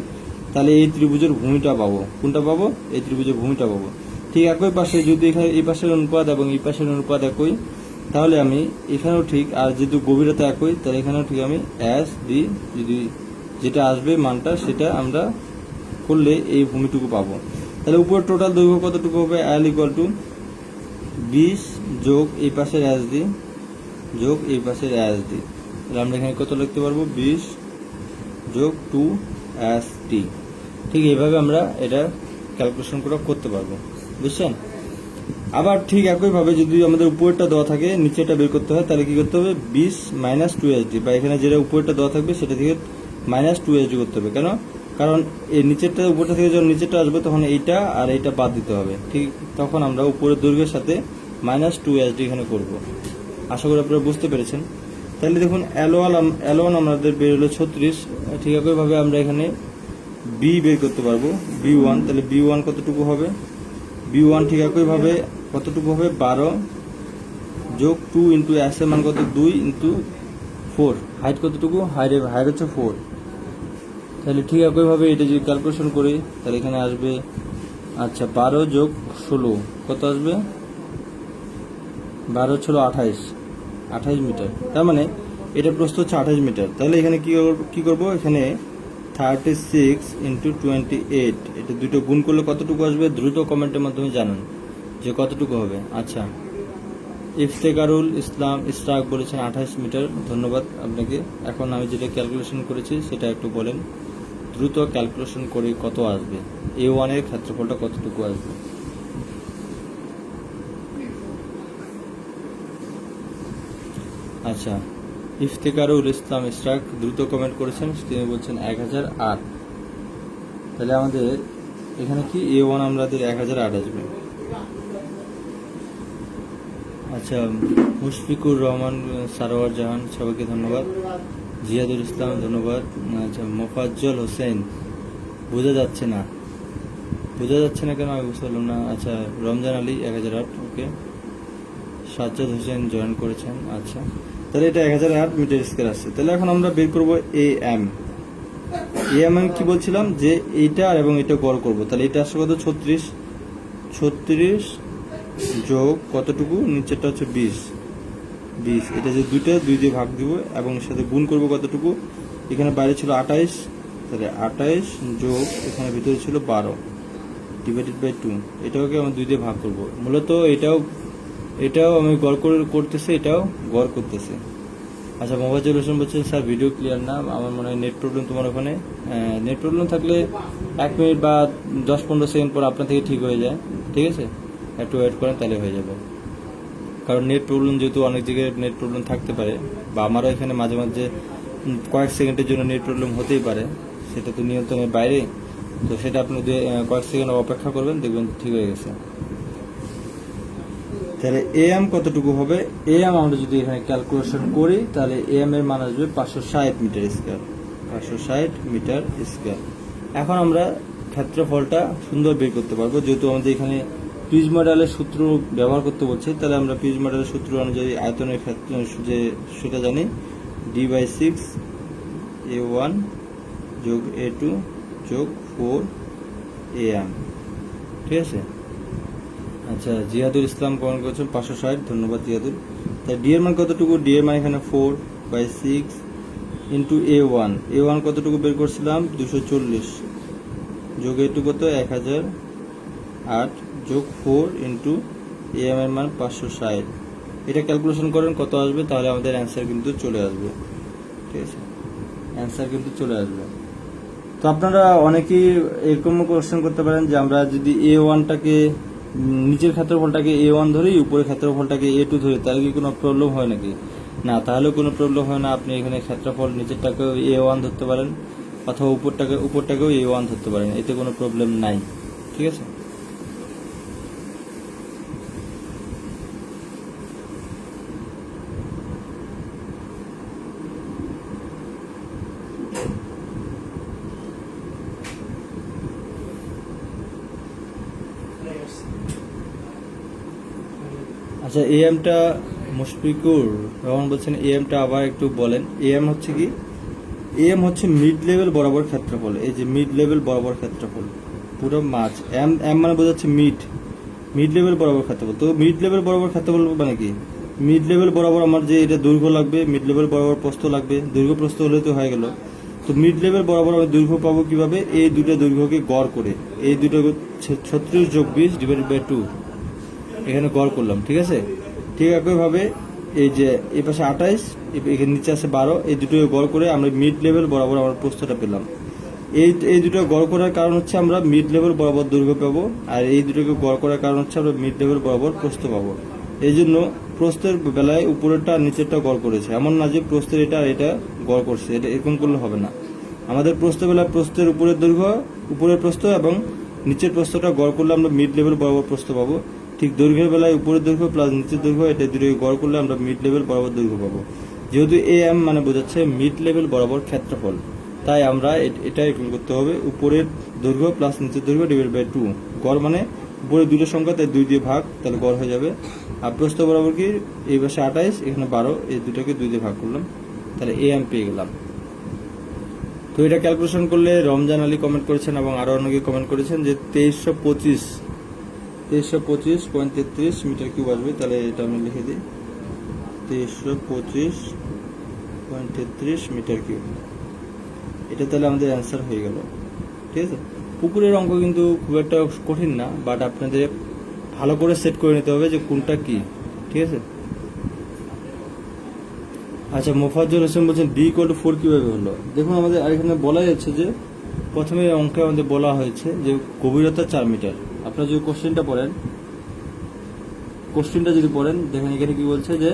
তাহলে এই ত্রিভুজের ভূমিটা পাবো। কোনটা পাবো? এই ত্রিভুজের ভূমিটা পাবো। ঠিক একই পাশে যদি এখানে এই পাশের অনুপাত এবং এই পাশের অনুপাত একই, তাহলে আমি এখানেও ঠিক, আর যেহেতু গভীরতা একই তাহলে এখানেও ঠিক আমি এস ডি যদি যেটা আসবে মানটা সেটা আমরা করলে এই ভূমিটুকু পাবো। তাহলে উপর টোটাল দৈর্ঘ্য কতটুকু হবে, এল ইকুয়াল টু 20 যোগ এই পাশের এস ডি যোগ এই পাশের এস ডি। তাহলে আমরা এখানে কত লিখতে পারবো, 20 যোগ 2 ST। ঠিক এইভাবে আমরা এটা ক্যালকুলেশন করে করতে পারবো, বুঝছেন? আবার ঠিক একইভাবে যদি আমাদের উপরেরটা দেওয়া থাকে নিচেটা বের করতে হয় তাহলে কি করতে হবে, 20 মাইনাস 2SD, বা এখানে যেটা উপরেরটা দেওয়া থাকবে সেটা থেকে মাইনাস 2SD করতে হবে। কেন? কারণ এই নিচেরটা উপরটা থেকে যখন নিচেরটা আসবে তখন এইটা আর এইটা বাদ দিতে হবে। ঠিক তখন আমরা উপরের দৈর্ঘ্যের সাথে মাইনাস 2SD এখানে করব। আশা করি আপনারা বুঝতে পেরেছেন। তাহলে দেখুন L1 আমাদের বের হলো 36। ঠিক একইভাবে আমরা এখানে বি বের করতে পারবো, B1। তাহলে B1 কতটুকু হবে, B1 ঠিক একইভাবে কতটুকু হবে, 12 যোগ 2 ইন্টু এস এর মান কত, 2 ইন্টু 4। হাইট কতটুকু, হাইট হচ্ছে 4। তাহলে ঠিক একইভাবে এটা যদি ক্যালকুলেশন করি তাহলে এখানে আসবে, আচ্ছা 12 যোগ 16 কত আসবে, 12 ছিল 28 মিটার। তার মানে এটা প্রস্থ হচ্ছে 28 মিটার। তাহলে এখানে কি করব, এখানে 36 ইন্টু 28, এটা দুটো গুণ করলে কতটুকু আসবে, দ্রুত কমেন্টের মাধ্যমে জানান যে কতটুকু হবে। আচ্ছা ইফতেকারুল ইসলাম ইসরাক বলেছেন 28 মিটার, ধন্যবাদ আপনাকে। এখন আমি যেটা ক্যালকুলেশন করেছি সেটা একটু বলেন, দ্রুত ক্যালকুলেশন করে কত আসবে, A1 এর ক্ষেত্রফলটা কতটুকু আসবে। আচ্ছা ইফতেকারুল ইসলাম ইসরাক দ্রুত কমেন্ট করেছেন, তিনি বলছেন 1008। তাহলে আমাদের এখানে কি A1 আমাদের 1008 আসবে। আচ্ছা মুশফিকুর রহমান, সারোয়ার জাহান, সবাইকে ধন্যবাদ। জিয়াদুল ইসলাম ধন্যবাদ। আচ্ছা মোফাজ্জল হোসেন, বোঝা যাচ্ছে না কেন আমি বুঝতে পারলাম না। আচ্ছা রমজান আলী 1008, ওকে। সাজ্জাদ হোসেন জয়েন করেছেন। আচ্ছা তাহলে এটা 1008 মিটার স্কয়ার আসছে। তাহলে এখন আমরা বের করবো AM। আমি কি বলছিলাম যে এইটা এবং এটা গড় করব। তাহলে এটা আসছে কত, 36 যোগ কতটুকু, নিচেরটা হচ্ছে 20। এটা যে দুই দিয়ে ভাগ দিব এবং এর সাথে গুণ করব কতটুকু, এখানে বাইরে ছিল 28, তাহলে 28 যোগ এখানে ভিতরে ছিল 12 ডিভাইডেড বাই 2। এটাকে আমি 2 দিয়ে ভাগ করব। মূলত এটাও আমি গড় করতেছি, এটাও গড় করতেছি। আচ্ছা মোবাজ্জল হোসেন বলছেন স্যার ভিডিও ক্লিয়ার না, আমার মনে হয় নেট প্রবলেম তোমার ওখানে। নেট প্রবলেম থাকলে 1 মিনিট বা 10-15 সেকেন্ড পর আপনার থেকে ঠিক হয়ে যায়, ঠিক আছে? একটু ওয়েট করেন তাহলে হয়ে যাবে। কারণ নেট প্রবলেম যেহেতু অনেক জায়গায় নেট প্রবলেম থাকতে পারে, বা আমারও এখানে মাঝে মাঝে কয়েক সেকেন্ডের জন্য নেট প্রবলেম হতেই পারে, সেটা তো নিয়ন্ত্রণের বাইরে। তো সেটা আপনি কয়েক সেকেন্ড অপেক্ষা করবেন, দেখবেন ঠিক হয়ে গেছে। তাহলে এম কতটুকু হবে, এম আমরা যদি এখানে ক্যালকুলেশন করি তাহলে এম এর মান আসবে 560 মিটার স্কয়ার, 560 মিটার স্কয়ার। এখন আমরা ক্ষেত্রফলটা সুন্দর বের করতে পারবো, যেহেতু আমাদের এখানে পিজ মডেলের সূত্র ব্যবহার করতে বলছে, তাহলে আমরা পিজ মডেলের সূত্র অনুযায়ী আয়তনের ক্ষেত্র যে সেটা জানি, d/6 a1 যোগ a2 যোগ 4 am। ঠিক আছে। আচ্ছা, জিয়াদুল ইসলাম কমেন্ট করেছেন 560, ধন্যবাদ জিয়াদুল। তাই ডি এর মান কতটুকু, ডি এর মান এখানে 4/6 ইন্টু a1 কতটুকু বের করছিলাম 240 যোগ a2 কত 1008 যোগ 4 ইন্টু am এর মান 560। এটা ক্যালকুলেশন করেন কত আসবে, তাহলে আমাদের অ্যান্সার কিন্তু চলে আসবে। ঠিক আছে, অ্যান্সার কিন্তু চলে আসবে। তো আপনারা অনেকেই এরকম কোশ্চেন করতে পারেন যে আমরা যদি a1টাকে নিচের ক্ষেত্রফলটাকে a1 ধরি, উপরের ক্ষেত্রফলটাকে a2 ধরি, তাহলে কি কোনো প্রবলেম হয় নাকি? না, তাহলে কোনো প্রবলেম হয় না। আপনি এখানে ক্ষেত্রফল নিচেরটাকেও a1 ধরতে পারেন অথবা উপরটাকেও a1 ধরতে পারেন, এতে কোনো প্রবলেম নাই। ঠিক আছে। আচ্ছা, এএমটা মুশফিকুর রহমান বলছেন এএমটা আবার একটু বলেন। এএম হচ্ছে কি, এম হচ্ছে মিড লেভেল বরাবর ক্ষেত্রফল। এই যে মিড লেভেল বরাবর ক্ষেত্রফল পুরো মাছ, এম এম মানে বোঝাচ্ছে মিড লেভেল বরাবর ক্ষেত্রফল। তো মিড লেভেল বরাবর ক্ষেত্রফল মানে কি, মিড লেভেল বরাবর আমার যে এটা দৈর্ঘ্য লাগবে, মিড লেভেল বরাবর প্রস্থ লাগবে, দৈর্ঘ্য প্রস্থ হলে তো হয়ে গেল। তো মিড লেভেল বরাবর আমি দৈর্ঘ্য পাবো কিভাবে, এই দুটো দৈর্ঘ্যকে গড় করে, এই দুটো 36 যোগ 20 ডিভাইডেড বাই 2 এখানে গড় করলাম। ঠিক আছে। ঠিক একইভাবে এই যে এই পাশে 28, এখানে নিচে আছে 12, এই দুটো গড় করে আমরা মিড লেভেল বরাবর আমরা প্রস্থটা পেলাম। এই দুটো গড় করার কারণ হচ্ছে আমরা মিড লেভেল বরাবর দৈর্ঘ্য পাবো, আর এই দুটোকে গড় করার কারণ হচ্ছে আমরা মিড লেভেল বরাবর প্রস্থ পাবো। এই জন্য প্রস্থের বেলায় উপরেরটা নিচেরটা গড় করেছে, এমন না যে প্রস্থের এটা আর এটা গড় করছে, এটা এরকম করলে হবে না। আমাদের প্রস্থের বেলায় প্রস্থের উপরের দৈর্ঘ্য, উপরের প্রস্থ এবং নিচের প্রস্থটা গড় করলে আমরা মিড লেভেল বরাবর প্রস্থ পাবো। ঠিক দৈর্ঘ্যের বেলায় উপরের দৈর্ঘ্য প্লাস নিচের দৈর্ঘ্য, এটা দুটোকে গড় করলে আমরা মিড লেভেল বরাবর দৈর্ঘ্য পাবো। যেহেতু এম মানে বোঝাচ্ছে মিড লেভেল বরাবর ক্ষেত্রফল, তাই আমরা এটা এরকম করতে হবে, উপরের দৈর্ঘ্য প্লাস নিচের দৈর্ঘ্য ডিভাইড বাই 2। গড় মানে উপরে দুটো সংখ্যা, তাই 2 দিয়ে ভাগ, তাহলে গড় হয়ে যাবে। আর প্রস্থ বরাবর কি, এই পাশে 28 এখানে 12, এই দুটোকে 2 দিয়ে ভাগ করলাম, তাহলে এম পেয়ে গেলাম। তো এটা ক্যালকুলেশন করলে রমজান আলী কমেন্ট করেছেন এবং আরো অনেকে কমেন্ট করেছেন যে 2325.33 মিটার কিউব আসবে। তাহলে এটা আমি লিখে দিই, 2325.33 মিটার কিউব। এটা তাহলে আমাদের অ্যান্সার হয়ে গেল। ঠিক আছে। পুকুরের অঙ্ক কিন্তু খুব একটা কঠিন না, বাট আপনাদের ভালো করে সেট করে নিতে হবে যে কোনটা কি। ঠিক আছে। আচ্ছা, মোফাজ্জল হোসেন বলছেন d=4 কিভাবে হলো। দেখুন, আমাদের এখানে বলা যাচ্ছে যে প্রথমে অঙ্কে আমাদের বলা হয়েছে যে গভীরতা 4 মিটার। আপনারা যদি কোশ্চেনটা যদি পড়েন, দেখেন এখানে কি বলছে যে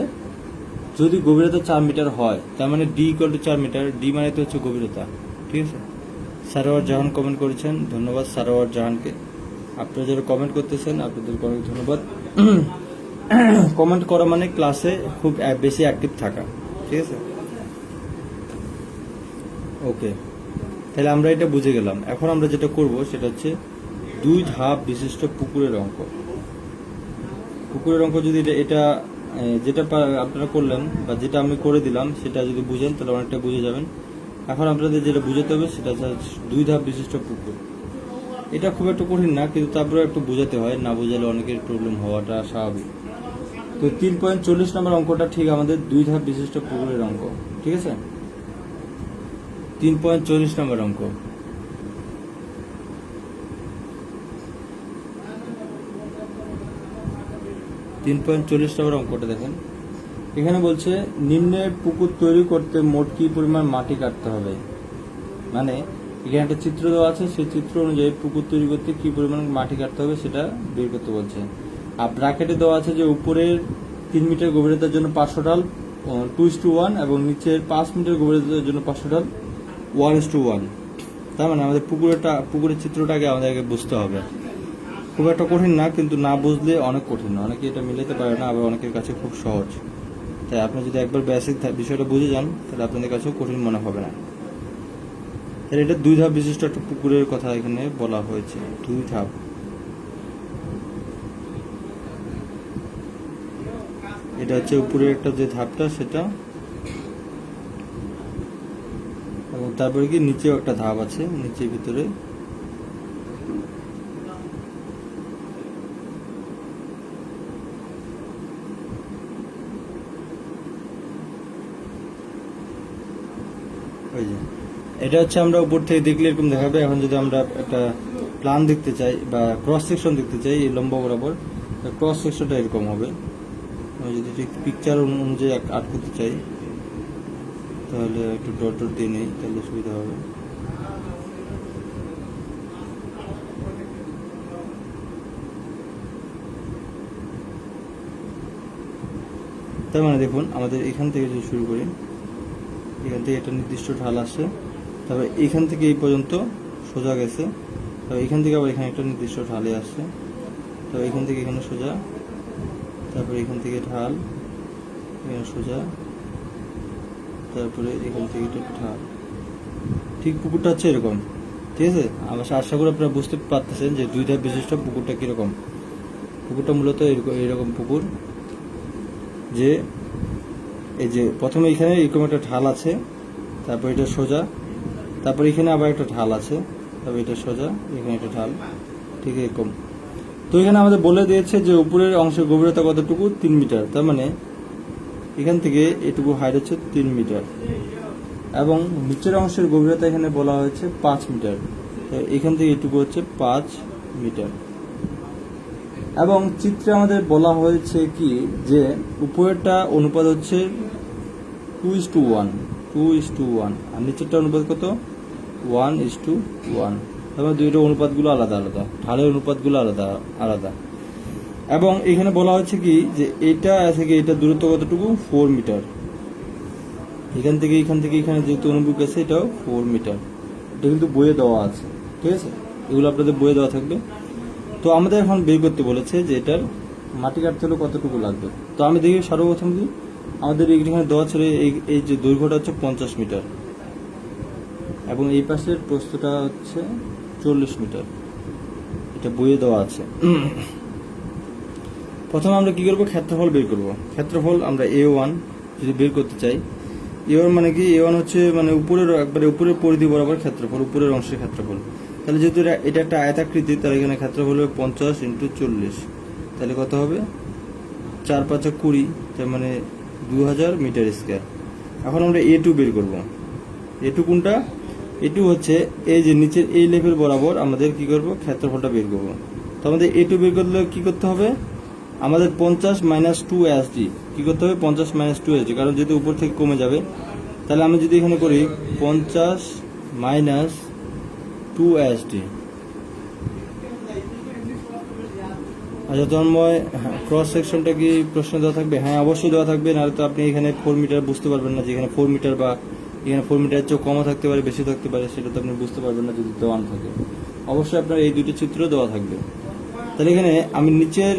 যদি গভীরতা 4 মিটার হয়, তার মানে d=4 মিটার, d মানে তো হচ্ছে গভীরতা। ঠিক আছে। সারোয়ার জাহান কমেন্ট করেছেন, ধন্যবাদ সারোয়ার জাহানকে। আপনারা যারা কমেন্ট করতেছেন আপনাদেরকে অনেক ধন্যবাদ। কমেন্ট করা মানে ক্লাসে খুব বেশি অ্যাক্টিভ থাকা। ঠিক আছে। ওকে, তাহলে আমরা এটা বুঝে গেলাম। এখন আমরা যেটা করব সেটা হচ্ছে 2 ধাপ বিশিষ্ট পুকুরের অঙ্ক। পুকুরের অঙ্ক যদি এটা যেটা আপনারা করলেন বা যেটা আমি করে দিলাম সেটা যদি বুঝেন তাহলে অনেকটা বুঝে যাবেন। এখন আপনাদের যেটা বুঝাতে হবে সেটা হচ্ছে 2 ধাপ বিশিষ্ট পুকুর। এটা খুব একটা কঠিন না, কিন্তু তারপরে একটু বুঝাতে হয়, না বুঝালে অনেকের প্রবলেম হওয়াটা স্বাভাবিক। তো 3.40 নম্বর অঙ্কটা ঠিক আমাদের 2 ধাপ বিশিষ্ট পুকুরের অঙ্ক। ঠিক আছে। 3.40 নম্বর অঙ্ক। নম্বর অঙ্কটা দেখেন, এখানে বলছে নিম্নে পুকুর তৈরি করতে মোট কি পরিমাণ মাটি কাটতে হবে। মানে এখানে একটা চিত্র দেওয়া আছে, সেই চিত্র অনুযায়ী পুকুর তৈরি করতে কি পরিমাণ মাটি কাটতে হবে সেটা বের করতে বলছে। আর ব্র্যাকেটে দেওয়া আছে যে উপরের 3 মিটার গভীরতার জন্য 500 ঢাল 2:1 এবং নিচের 5 মিটার গভীরতার জন্য 500 ঢাল 1:1। তার মানে আমাদের পুকুরের চিত্রটাকে আমাদেরকে বুঝতে হবে। খুব একটা কঠিন না, কিন্তু না বুঝলে অনেক কঠিন। অনেকে এটা মিলাতে পারে না, আবার অনেকের কাছে খুব সহজ। তাই আপনি যদি একবার বেসিক বিষয়টা বুঝে যান, তাহলে আপনাদের কাছেও কঠিন মনে হবে না। তাহলে এটা 2 ধাপ বিশিষ্ট একটা পুকুরের কথা এখানে বলা হয়েছে, 2 ধাপ। এটা হচ্ছে উপরের একটা যে ধাপটা সেটা, এবং তারপরে কি নিচেও একটা ধাপ আছে, নিচের ভিতরে। ওই যে এটা হচ্ছে আমরা উপর থেকে দেখলে এরকম দেখাবে। এখন যদি আমরা একটা প্ল্যান দেখতে চাই বা ক্রস সেকশন দেখতে চাই এই লম্বা বরাবর, ক্রস সেকশনটা এরকম হবে। আমি যদি ঠিক পিকচার অনুযায়ী আর্ট করতে চাই, তাহলে একটু ডট ডট দিয়ে নিই, তাহলে সুবিধা হবে। তার মানে দেখুন, আমাদের এখান থেকে যদি শুরু করি, এখান থেকে একটা নির্দিষ্ট ঢাল আসছে, তারপর এখান থেকে এই পর্যন্ত সোজা গেছে, তারপর এখান থেকে আবার এখানে একটা নির্দিষ্ট ঢালে আসছে, তারপর এখান থেকে এখানে সোজা, তারপরে এখান থেকে ঢাল, এখানে সোজা, তারপরে এখান থেকে একটা ঢাল। ঠিক পুকুরটা হচ্ছে এরকম, ঠিক আছে। আমার আশা করি আপনারা বুঝতে পারতেছেন যে 2 ধাপ বিশিষ্ট পুকুরটা কিরকম। পুকুরটা মূলত এরকম পুকুর, যে এই যে প্রথমে এখানে এরকম একটা ঢাল আছে, তারপর এটা সোজা, তারপর এখানে আবার একটা ঢাল আছে, তারপর এটা সোজা, এখানে একটা ঢাল, ঠিক এরকম। তো এখানে আমাদের বলে দিয়েছে যে উপরের অংশের গভীরতা কতটুকু, 3 মিটার। তার মানে এখান থেকে এটুকু হাইট হচ্ছে 3 মিটার, এবং নিচের অংশের গভীরতা এখানে বলা হয়েছে 5 মিটার। তো এখান থেকে এটুকু হচ্ছে 5 মিটার। এবং চিত্রে আমাদের বলা হয়েছে কি যে উপরেরটা অনুপাত হচ্ছে 2:1, আর নিচেরটা অনুপাত কত, 1:1। তারপরে দুইটা অনুপাতগুলো আলাদা আলাদা, ঢালের অনুপাতগুলো আলাদা আলাদা। এবং এখানে বলা হচ্ছে কি যে এটা থেকে এটা দূরত্ব কতটুকু, 4 মিটার। এখান থেকে এখানে যেহেতু অনুভূক আছে, এটাও 4 মিটার। এটা কিন্তু বইয়ে দেওয়া আছে, ঠিক আছে, এগুলো আপনাদের বইয়ে দেওয়া থাকবে। তো আমাদের এখন বের করতে বলেছে যে এটার মাটি কাটতে হলে কতটুকু লাগবে। তো আমি দেখি সর্বপ্রথম কি আমাদের এখানে দেওয়া ছিল এই যে দৈর্ঘ্যটা হচ্ছে 50 মিটার, এবং এই পাশের প্রস্থটা হচ্ছে 40 মিটার। এটা বইয়ে দেওয়া আছে। প্রথমে আমরা কি করব, ক্ষেত্রফল বের করব। ক্ষেত্রফল আমরা A1 যদি বের করতে চাই, A1 মানে কি, A1 হচ্ছে মানে উপরের পরিধি বরাবর ক্ষেত্রফল, উপরের অংশের ক্ষেত্রফল। তাহলে যেহেতু এটা একটা আয়তাকৃতি, তাহলে এখানে ক্ষেত্রফল হবে 50 × 40, তাহলে কত হবে, 4 × 5 = 20, তার মানে 2000 মিটার স্কয়ার। এখন আমরা A2 বের করব। A2 কোনটা, A2 হচ্ছে এই যে নিচের এই লেভেল বরাবর আমাদের কি করব, ক্ষেত্রফলটা বের করব। তো আমাদের A2 বের করলে কি করতে হবে, আমাদের 50 - 2 SD কি করতে হবে, 50 - 2 SD, কারণ যেহেতু উপর থেকে কমে যাবে। তাহলে আমি যদি এখানে করি 50 - 2 SD। আচ্ছা, তন্ময়, ক্রস সেকশনটা কি প্রশ্ন দেওয়া থাকবে? হ্যাঁ, অবশ্যই দেওয়া থাকবে, নাহলে তো আপনি এখানে 4 মিটার বুঝতে পারবেন না, যে এখানে 4 মিটার বা এখানে 4 মিটারের চেয়েও কমও থাকতে পারে, বেশি থাকতে পারে, সেটা তো আপনি বুঝতে পারবেন না যদি দেওয়া থাকে। অবশ্যই আপনার এই দুটি চিত্র দেওয়া থাকবে। তাহলে এখানে আমি নিচের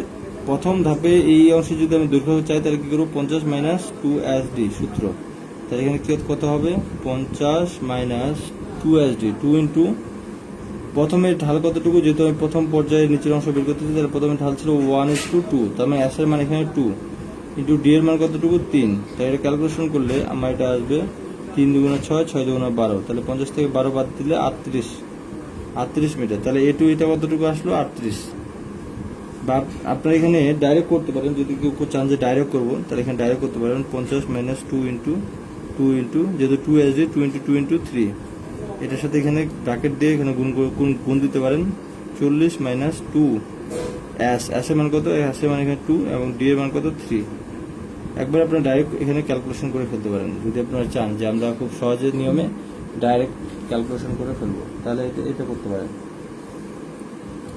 প্রথম ধাপে এই অংশে যদি আমি দৈর্ঘ্য চাই, তাহলে কি করবো, 50 - 2 SD সূত্র। তাহলে এখানে কত হবে, 50 - 2 SD, 2 × প্রথমে ঢাল কতটুকু, যেহেতু আমি প্রথম পর্যায়ে নিচের অংশ বের করতেছি, তাহলে প্রথমে ঢাল ছিল 1:2, তার মানে S এর মান এখানে 2, × D এর মান কতটুকু, 3। তাই এটা ক্যালকুলেশন করলে আমার এটা আসবে 3 × 6, 6 × 12, তাহলে 50 থেকে 12 বাদ দিলে 38 মিটার। তাহলে A2 এটা কতটুকু আসলো, 38। বা আপনারা এখানে ডাইরেক্ট করতে পারেন, যদি কেউ চান যে ডাইরেক্ট করবো, তাহলে এখানে ডাইরেক্ট করতে পারেন, 50 - 2 × 2 যেহেতু 2 SD, 2 × 2 × 3, এটার সাথে এখানে ব্র্যাকেট দিয়ে এখানে গুণ দিতে পারেন। 40 - 2 S এর মান কত, S এর মান এখানে 2, এবং D এর মান কত, 3। একবার আপনারা ডাইরেক্ট এখানে ক্যালকুলেশন করে ফেলতে পারেন, যদি আপনারা চান যে আমরা খুব সহজে নিয়মে ডাইরেক্ট ক্যালকুলেশন করে ফেলবো, তাহলে এটা করতে পারেন।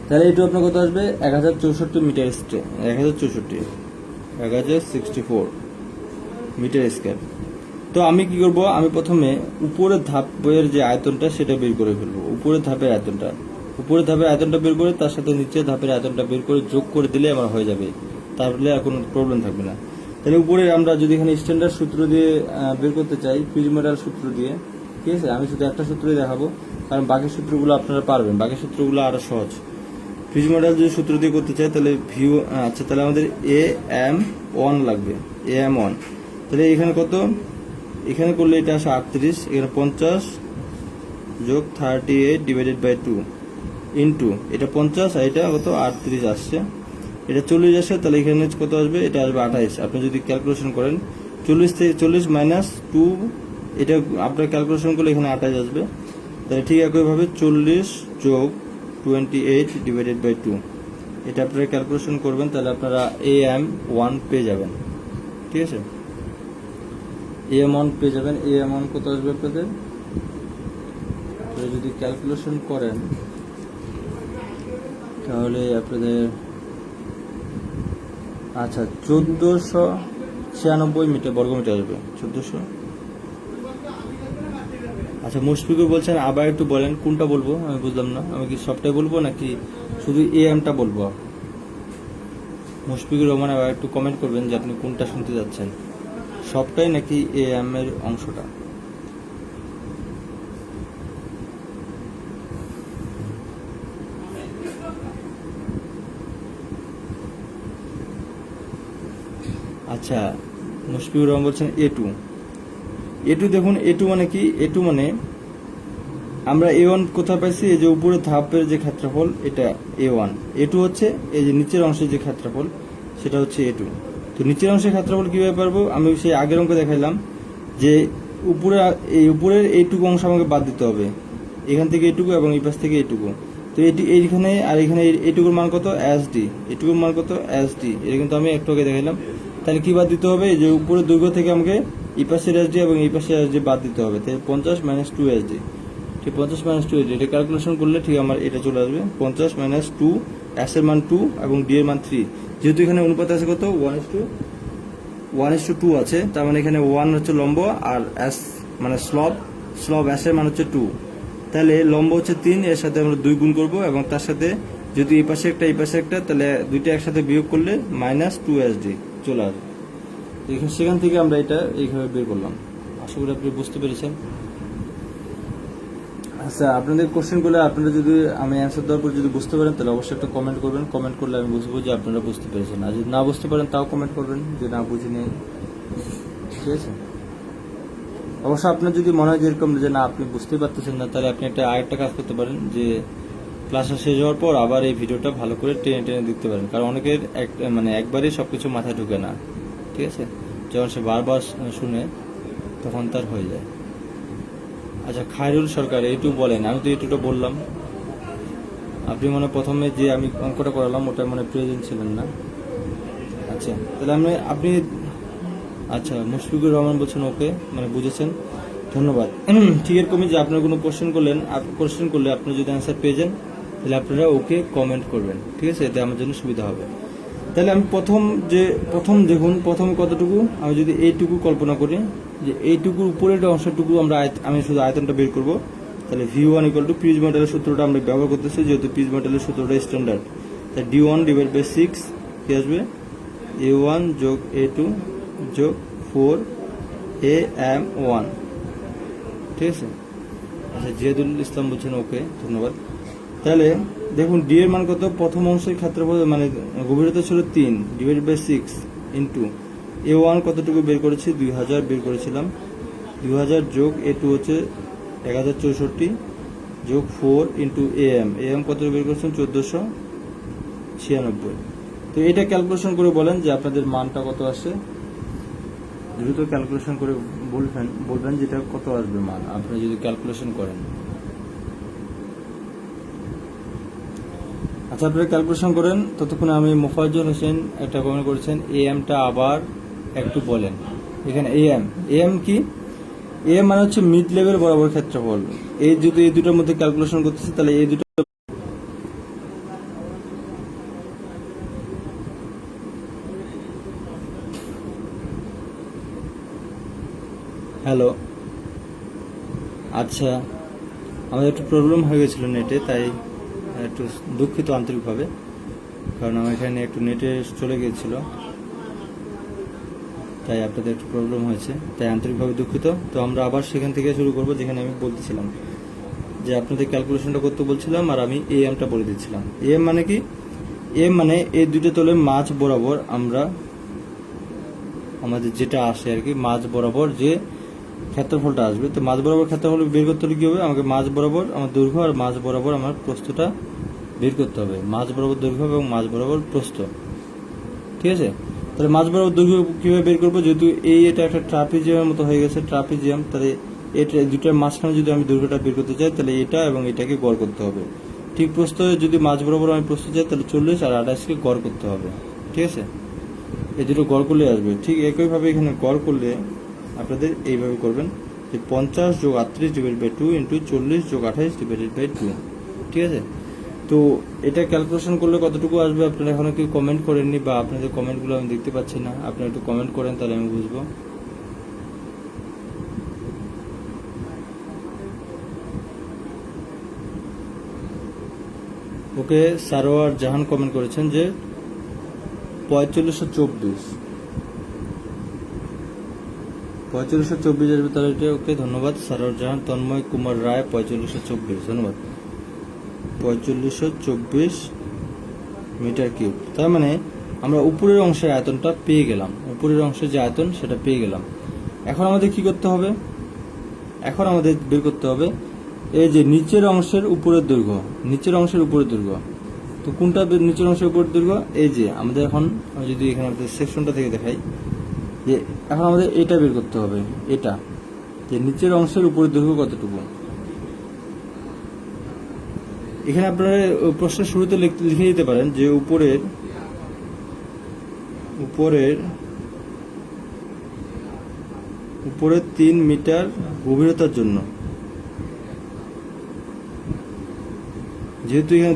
তাহলে এটা আপনার কত আসবে, 1064 মিটার স্কয়ার, 1064 মিটার স্কয়ার। তো আমি কি করব, আমি প্রথমে উপরের ধাপের যে আয়তনটা সেটা বের করে ফেলবো। উপরের ধাপের আয়তনটা বের করে তার সাথে নিচের ধাপের আয়তনটা বের করে যোগ করে দিলে আমার হয়ে যাবে, তাহলে আর কোনো প্রবলেম থাকবে না। তাহলে উপরে আমরা যদি এখানে স্ট্যান্ডার্ড সূত্র দিয়ে বের করতে চাই, পিরিমেটাল সূত্র দিয়ে, ঠিক আছে, আমি শুধু একটা সূত্রই দেখাবো, কারণ বাকি সূত্রগুলো আপনারা পারবেন, বাকি সূত্রগুলো আরো সহজ। পিরিমেটাল যদি সূত্র দিয়ে করতে চাই তাহলে ভিউ, আচ্ছা তাহলে আমাদের AM1 লাগবে, AM1। তাহলে এখানে কত, এখানে করলে এটা আসে 38, এখানে 50 যোগ 38 ডিভাইডেড বাই 2 ইন্টু এটা 50 আর এটা কত 38 আসছে, এটা 40 আসে, তাহলে এখানে কত আসবে, এটা আসবে 28। আপনি যদি ক্যালকুলেশন করেন 40 থেকে 40 মাইনাস 2, এটা আপনার ক্যালকুলেশন করলে এখানে 28 আসবে। তাহলে ঠিক একইভাবে 40 যোগ 28 ডিভাইডেড বাই 2, এটা আপনারা ক্যালকুলেশন করবেন, তাহলে আপনারা AM1 পেয়ে যাবেন। ঠিক আছে, AM1 পেয়ে যাবেন। AM1 কত আসবে আপনাদের, যদি ক্যালকুলেশন করেন তাহলে আপনাদের আচ্ছা 1496 মিটার বর্গমিটার আসবে, 1400। আচ্ছা মুশফিকুর বলছেন আবার একটু বলেন কোনটা বলবো, আমি বুঝলাম না, আমি কি সবটাই বলবো নাকি শুধু AM-টা বলবো? মুশফিকুর রহমান আবার একটু কমেন্ট করবেন যে আপনি কোনটা শুনতে যাচ্ছেন, সবটাই নাকি AM এর অংশটা। আচ্ছা মুশফিকুর রহমান বলছেন A2 দেখুন, A2 মানে কি, A2 মানে আমরা A1 কোথায় পাইছি, এই যে উপরের ধাপের যে ক্ষেত্রফল এটা A1, A2 হচ্ছে এই যে নিচের অংশের যে ক্ষেত্রফল সেটা হচ্ছে A2। তো নিচের অংশের ক্ষেত্রফল কিভাবে পারবো, আমি সেই আগের অঙ্ক দেখাইলাম যে উপরের এইটুকু অংশ আমাকে বাদ দিতে হবে, এখান থেকে এইটুকু এবং এই পাশ থেকে এইটুকু। তো এইখানে আর এখানে এইটুকুর মান কত SD, এইটুকুর মান কত SD, এটা কিন্তু আমি একটু আগে দেখাইলাম। তাহলে কি বাদ দিতে হবে, যে উপরের দৈর্ঘ্য থেকে আমাকে এই পাশের SD এবং এই পাশের SD বাদ দিতে হবে, তাই 50 মাইনাস 2 SD, ঠিক 50 মাইনাস 2 SD, এটা ক্যালকুলেশন করলে ঠিক আমার এটা চলে আসবে 50 মাইনাস 2, S এর মান 2 এবং D এর মান 3। যেহেতু এখানে অনুপাত আছে কত 1:2 আছে, তার মানে এখানে 1 হচ্ছে লম্ব আর S মানে স্লব S এর মান হচ্ছে 2, তাহলে লম্ব হচ্ছে 3, এর সাথে আমরা 2 গুণ করব এবং তার সাথে যদি এই পাশে একটা এই পাশে একটা, তাহলে দুইটা একসাথে বিয়োগ করলে মাইনাস 2 SD চলে আসবে। সেখান থেকে আমরা এটা এইভাবে বের করলাম। আশা করি আপনি বুঝতে পেরেছেন। আচ্ছা আপনাদের কোশ্চেনগুলো আপনারা যদি আমি অ্যান্সার দেওয়ার পর যদি বুঝতে পারেন তাহলে অবশ্যই একটা কমেন্ট করবেন, কমেন্ট করলে আমি বুঝবো যে আপনারা বুঝতে পেরেছেন, আর যদি না বুঝতে পারেন তাও কমেন্ট করবেন যে না বুঝিনি, ঠিক আছে। অবশ্য আপনার যদি মনে হয় যেরকম যে না আপনি বুঝতে পারতেছেন না, তাহলে আপনি একটা আরেকটা কাজ করতে পারেন যে ক্লাসটা শেষ হওয়ার পর আবার এই ভিডিওটা ভালো করে টেনে টেনে দেখতে পারেন, কারণ অনেকের মানে একবারই সবকিছু মাথায় ঢুকে না, ঠিক আছে। যখন সে বারবার শুনে তখন তার হয়ে যায়। আচ্ছা খায়রুল সরকার এইটু বলেন, আমি তো এইটুটা বললাম, আপনি মনে প্রথমে যে আমি অঙ্কটা করালাম ওটা মানে প্রেজেন্ট ছিলেন না। আচ্ছা তাহলে আপনি আচ্ছা মুশফিকুর রহমান বলছেন ওকে, মানে বুঝেছেন, ধন্যবাদ। ঠিক এরকমই যে আপনার কোনো কোশ্চেন করলে আপনি যদি অ্যান্সার পেয়ে যান তাহলে আপনারা ওকে কমেন্ট করবেন, ঠিক আছে, এতে আমার জন্য সুবিধা হবে। তাহলে আমি প্রথম দেখুন প্রথমে কতটুকু, আমি যদি এইটুকু কল্পনা করি যে এইটুকুর উপরের অংশটুকু আমি শুধু আয়তনটা বের করব, তাহলে V1 = পিজ মডেলের সূত্রটা আমরা ব্যবহার করতেছি, যেহেতু পিজ মডেলের সূত্রটা স্ট্যান্ডার্ড, তাই D1 / 6 কি আসবে, A1 যোগ A2 যোগ 4 AM1, ঠিক আছে। আচ্ছা জিয়াদুল ইসলাম বলছেন ওকে, ধন্যবাদ। তাহলে দেখুন ডি এর মান কত, প্রথম অংশের ক্ষেত্রফল মানে গভীরতা ছিল 3 / 6 ইন্টু A1 কতটুকু বের করেছি, 2000 বের করেছিলাম, 2000 যোগ A2 হচ্ছে 1064 যোগ 4 ইন্টু AM কতটুকু বের করেছেন, 1496। তো এটা ক্যালকুলেশন করে বলেন যে আপনাদের মানটা কত আসে, দ্রুত ক্যালকুলেশন করে বলবেন যেটা কত আসবে মান আপনি যদি ক্যালকুলেশন করেন। আচ্ছা আপনারা ক্যালকুলেশন করেন, ততক্ষণে আমি মোফাজ্জল হোসেন একটা কমেন্ট করেছেন, AM-টা আবার একটু বলেন। এখানে AM কি, AM মানে হচ্ছে মিড লেভেল বরাবর ক্ষেত্রফল। এই দুটোর মধ্যে ক্যালকুলেশন করতেছি, তাহলে এই দুটো হ্যালো। আচ্ছা, আমাদের একটু প্রবলেম হয়ে গেছিলো নেটে, তাই একটু দুঃখিত আন্তরিকভাবে, কারণ আমার এখানে একটু নেটে চলে গিয়েছিল, তাই আপনাদের একটু প্রবলেম হয়েছে, তাই আন্তরিকভাবে দুঃখিত। তো আমরা আবার সেখান থেকে শুরু করব যেখানে আমি বলতেছিলাম যে আপনাদের ক্যালকুলেশনটা করতে বলছিলাম, আর আমি এমটা বলে দিচ্ছিলাম। এম মানে কি? এম মানে এই দুটো তলের মাঝ বরাবর আমরা আমাদের যেটা আসে আর কি, মাঝ বরাবর যে ক্ষেত্রফলটা আসবে, তো মাঝ বরাবর ক্ষেত্রফল বের করতে হলে কি হবে? আমাকে মাঝ বরাবর আমার দৈর্ঘ্য আর মাঝ বরাবর আমার প্রস্থটা বের করতে হবে। মাঝ বরাবর দৈর্ঘ্য এবং মাঝ বরাবর প্রস্থ, ঠিক আছে? তাহলে মাঝ বরাবর দৈর্ঘ্য কিভাবে বের করবো? যেহেতু এটা একটা ট্রাপিজিয়ামের মতো হয়ে গেছে, ট্রাপিজিয়াম, তাহলে এটা দুটার মাঝখানে যদি আমি দৈর্ঘ্যটা বের করতে চাই, তাহলে এটা এবং এটাকে গড় করতে হবে। ঠিক প্রস্থ যদি মাঝ বরাবর আমি প্রস্থ চাই, তাহলে 40 আর 28কে গড় করতে হবে, ঠিক আছে? এই দুটো গড় করলে আসবে। ঠিক একইভাবে এখানে গড় করলে আপনাদের এইভাবে করবেন যে 50 যোগ 38 ডিভাইড বাই 2 ইন্টু 40 যোগ 28 ডিভাইডেড বাই 2, ঠিক আছে? তো এটা ক্যালকুলেশন করলে কতটুকু আসবে আপনারা এখনো কেউ কমেন্ট করেননি, বা আপনাদের কমেন্টগুলো আমি দেখতে পাচ্ছি না। আপনারা একটু কমেন্ট করেন, তাহলে আমি বুঝবো। ওকে, সারোয়ার জাহান কমেন্ট করেছেন যে 4524 আসবে, তাহলে এটা ওকে, ধন্যবাদ সারোয়ার জাহান। তন্ময় কুমার রায় 4524, ধন্যবাদ। 4524 মিটার কিউব। তার মানে আমরা উপরের অংশের আয়তনটা পেয়ে গেলাম, উপরের অংশের যে আয়তন সেটা পেয়ে গেলাম। এখন আমাদের কি করতে হবে? এখন আমাদের বের করতে হবে এই যে নিচের অংশের উপরের দৈর্ঘ্য, নিচের অংশের উপরের দৈর্ঘ্য। তো কোনটা নিচের অংশের উপরের দৈর্ঘ্য? এই যে আমাদের এখন, আমি যদি এখানে আমাদের সেকশনটা থেকে দেখাই, যে এখন আমাদের এটা বের করতে হবে, এটা যে নিচের অংশের উপরের দৈর্ঘ্য কতটুকু। এখানে আপনারা প্রশ্নের শুরুতে লিখে দিতে পারেন যে উপরের 3 মিটার গভীরতার জন্য, যেহেতু এখানে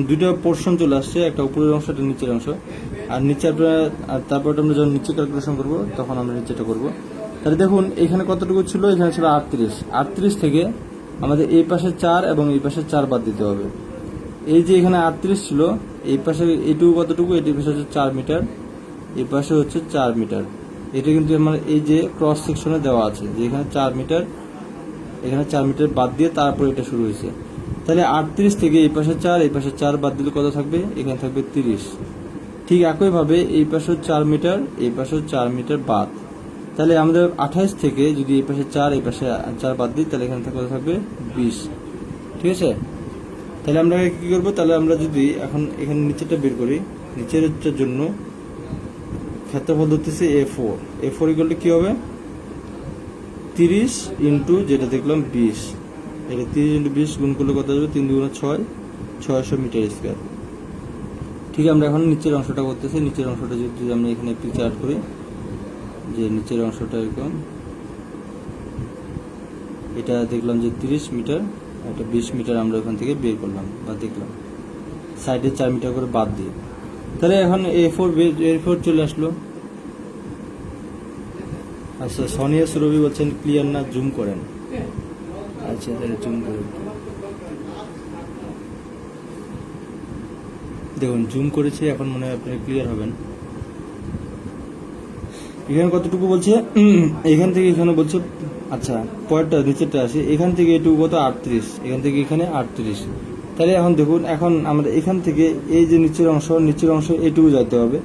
দুইটা পোর্শন চলে আসছে, একটা উপরের অংশ, একটা নিচের অংশ, আর নিচে আপনারা, তারপর আমরা যখন নিচে ক্যালকুলেশন করব তখন আমরা নিচেটা করব। তাহলে দেখুন এখানে কতটুকু ছিল? এখানে ছিল 38 থেকে আমাদের এই পাশে 4 এবং এই পাশে 4 বাদ দিতে হবে। এই যে এখানে 38 ছিল, এই পাশে এইটুকু কতটুকু? এটি পাশে হচ্ছে 4 মিটার, এই পাশে হচ্ছে 4 মিটার। এটা কিন্তু আমার এই যে ক্রস সেকশনে দেওয়া আছে যে এখানে 4 মিটার, এখানে 4 মিটার বাদ দিয়ে তারপর এটা শুরু হয়েছে। তাহলে 38 থেকে এই পাশে 4, এই পাশে 4 বাদ দিলে কত থাকবে? এখানে থাকবে 30। ঠিক একইভাবে এই পাশে 4 মিটার, এই পাশে 4 মিটার বাদ, তাহলে আমাদের 28 থেকে যদি এই পাশে 4, এই পাশে 4 বাদ দিই, তাহলে এখানে কত থাকবে? 20, ঠিক আছে? তাহলে আমরা কি করবো? তাহলে আমরা যদি এখন এখানে নিচেটা বের করি, নিচের জন্য ক্ষেত্রফল ধরতেছে A4 ইকুয়াল টু কি হবে? 30 ইন্টু যেটা দেখলাম 20, এটা 30 ইন্টু 20 গুণ করলে কত আসবে? 3 দুগুণে 6, 600 মিটার স্কোয়ার। ঠিক, আমরা এখন নিচের অংশটা করতেছি। নিচের অংশটা যদি আমরা এখানে পিকচার করি, যে নিচের অংশটা এরকম, এটা দেখলাম যে 30 মিটার, এটা 20 মিটার আমরা ওখান থেকে বের করলাম বা দেখলাম, সাইডে 4 মিটার করে বাদ দিয়ে। তাহলে এখন A4 চলে আসলো। আচ্ছা, সোনিয়া সুরভি বলছেন ক্লিয়ার না, জুম করেন। আচ্ছা, তাহলে জুম করে দেখুন, জুম করেছি, এখন মনে হয় আপনারা ক্লিয়ার হবেন। এখানে কতটুকু বলছে? এখান থেকে এখানে বলছে, আচ্ছা পরেরটা নিচেরটা আসে, এখান থেকে এটুকু কত? 38, এখান থেকে এখানে 38। তাহলে এখন দেখুন, এখন আমরা এখান থেকে এই যে নিচের অংশ এটুকু যাইতে হবে,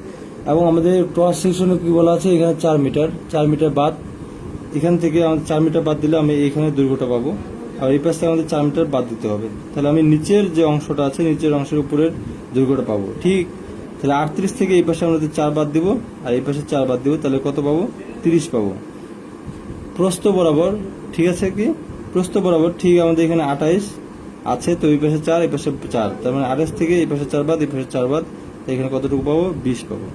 এবং আমাদের ক্রস সেকশনে কি বলা আছে? এখানে 4 মিটার বাদ, এখান থেকে আমাদের 4 মিটার বাদ দিলে আমি এখানে দৈর্ঘ্যটা পাবো, আর এই পাশ থেকে আমাদের 4 মিটার বাদ দিতে হবে। তাহলে আমি নিচের যে অংশটা আছে, নিচের অংশের উপরের দৈর্ঘ্যটা পাবো। ঠিক, তাহলে 38 থেকে এই পাশে আমাদের 4 বাদ দিব, আর এই পাশে 4 বাদ দিব, তাহলে কত পাবো? 30 পাবো। প্রস্থ বরাবর, ঠিক আছে কি? প্রস্থ বরাবর ঠিক আমাদের এখানে 28 আছে, তো এই পাশে 4, এই পাশে 4, তার মানে 28 থেকে এই পাশে 4 বাদ, এই পাশে 4 বাদ, এখানে কতটুকু পাবো? 20 পাবো।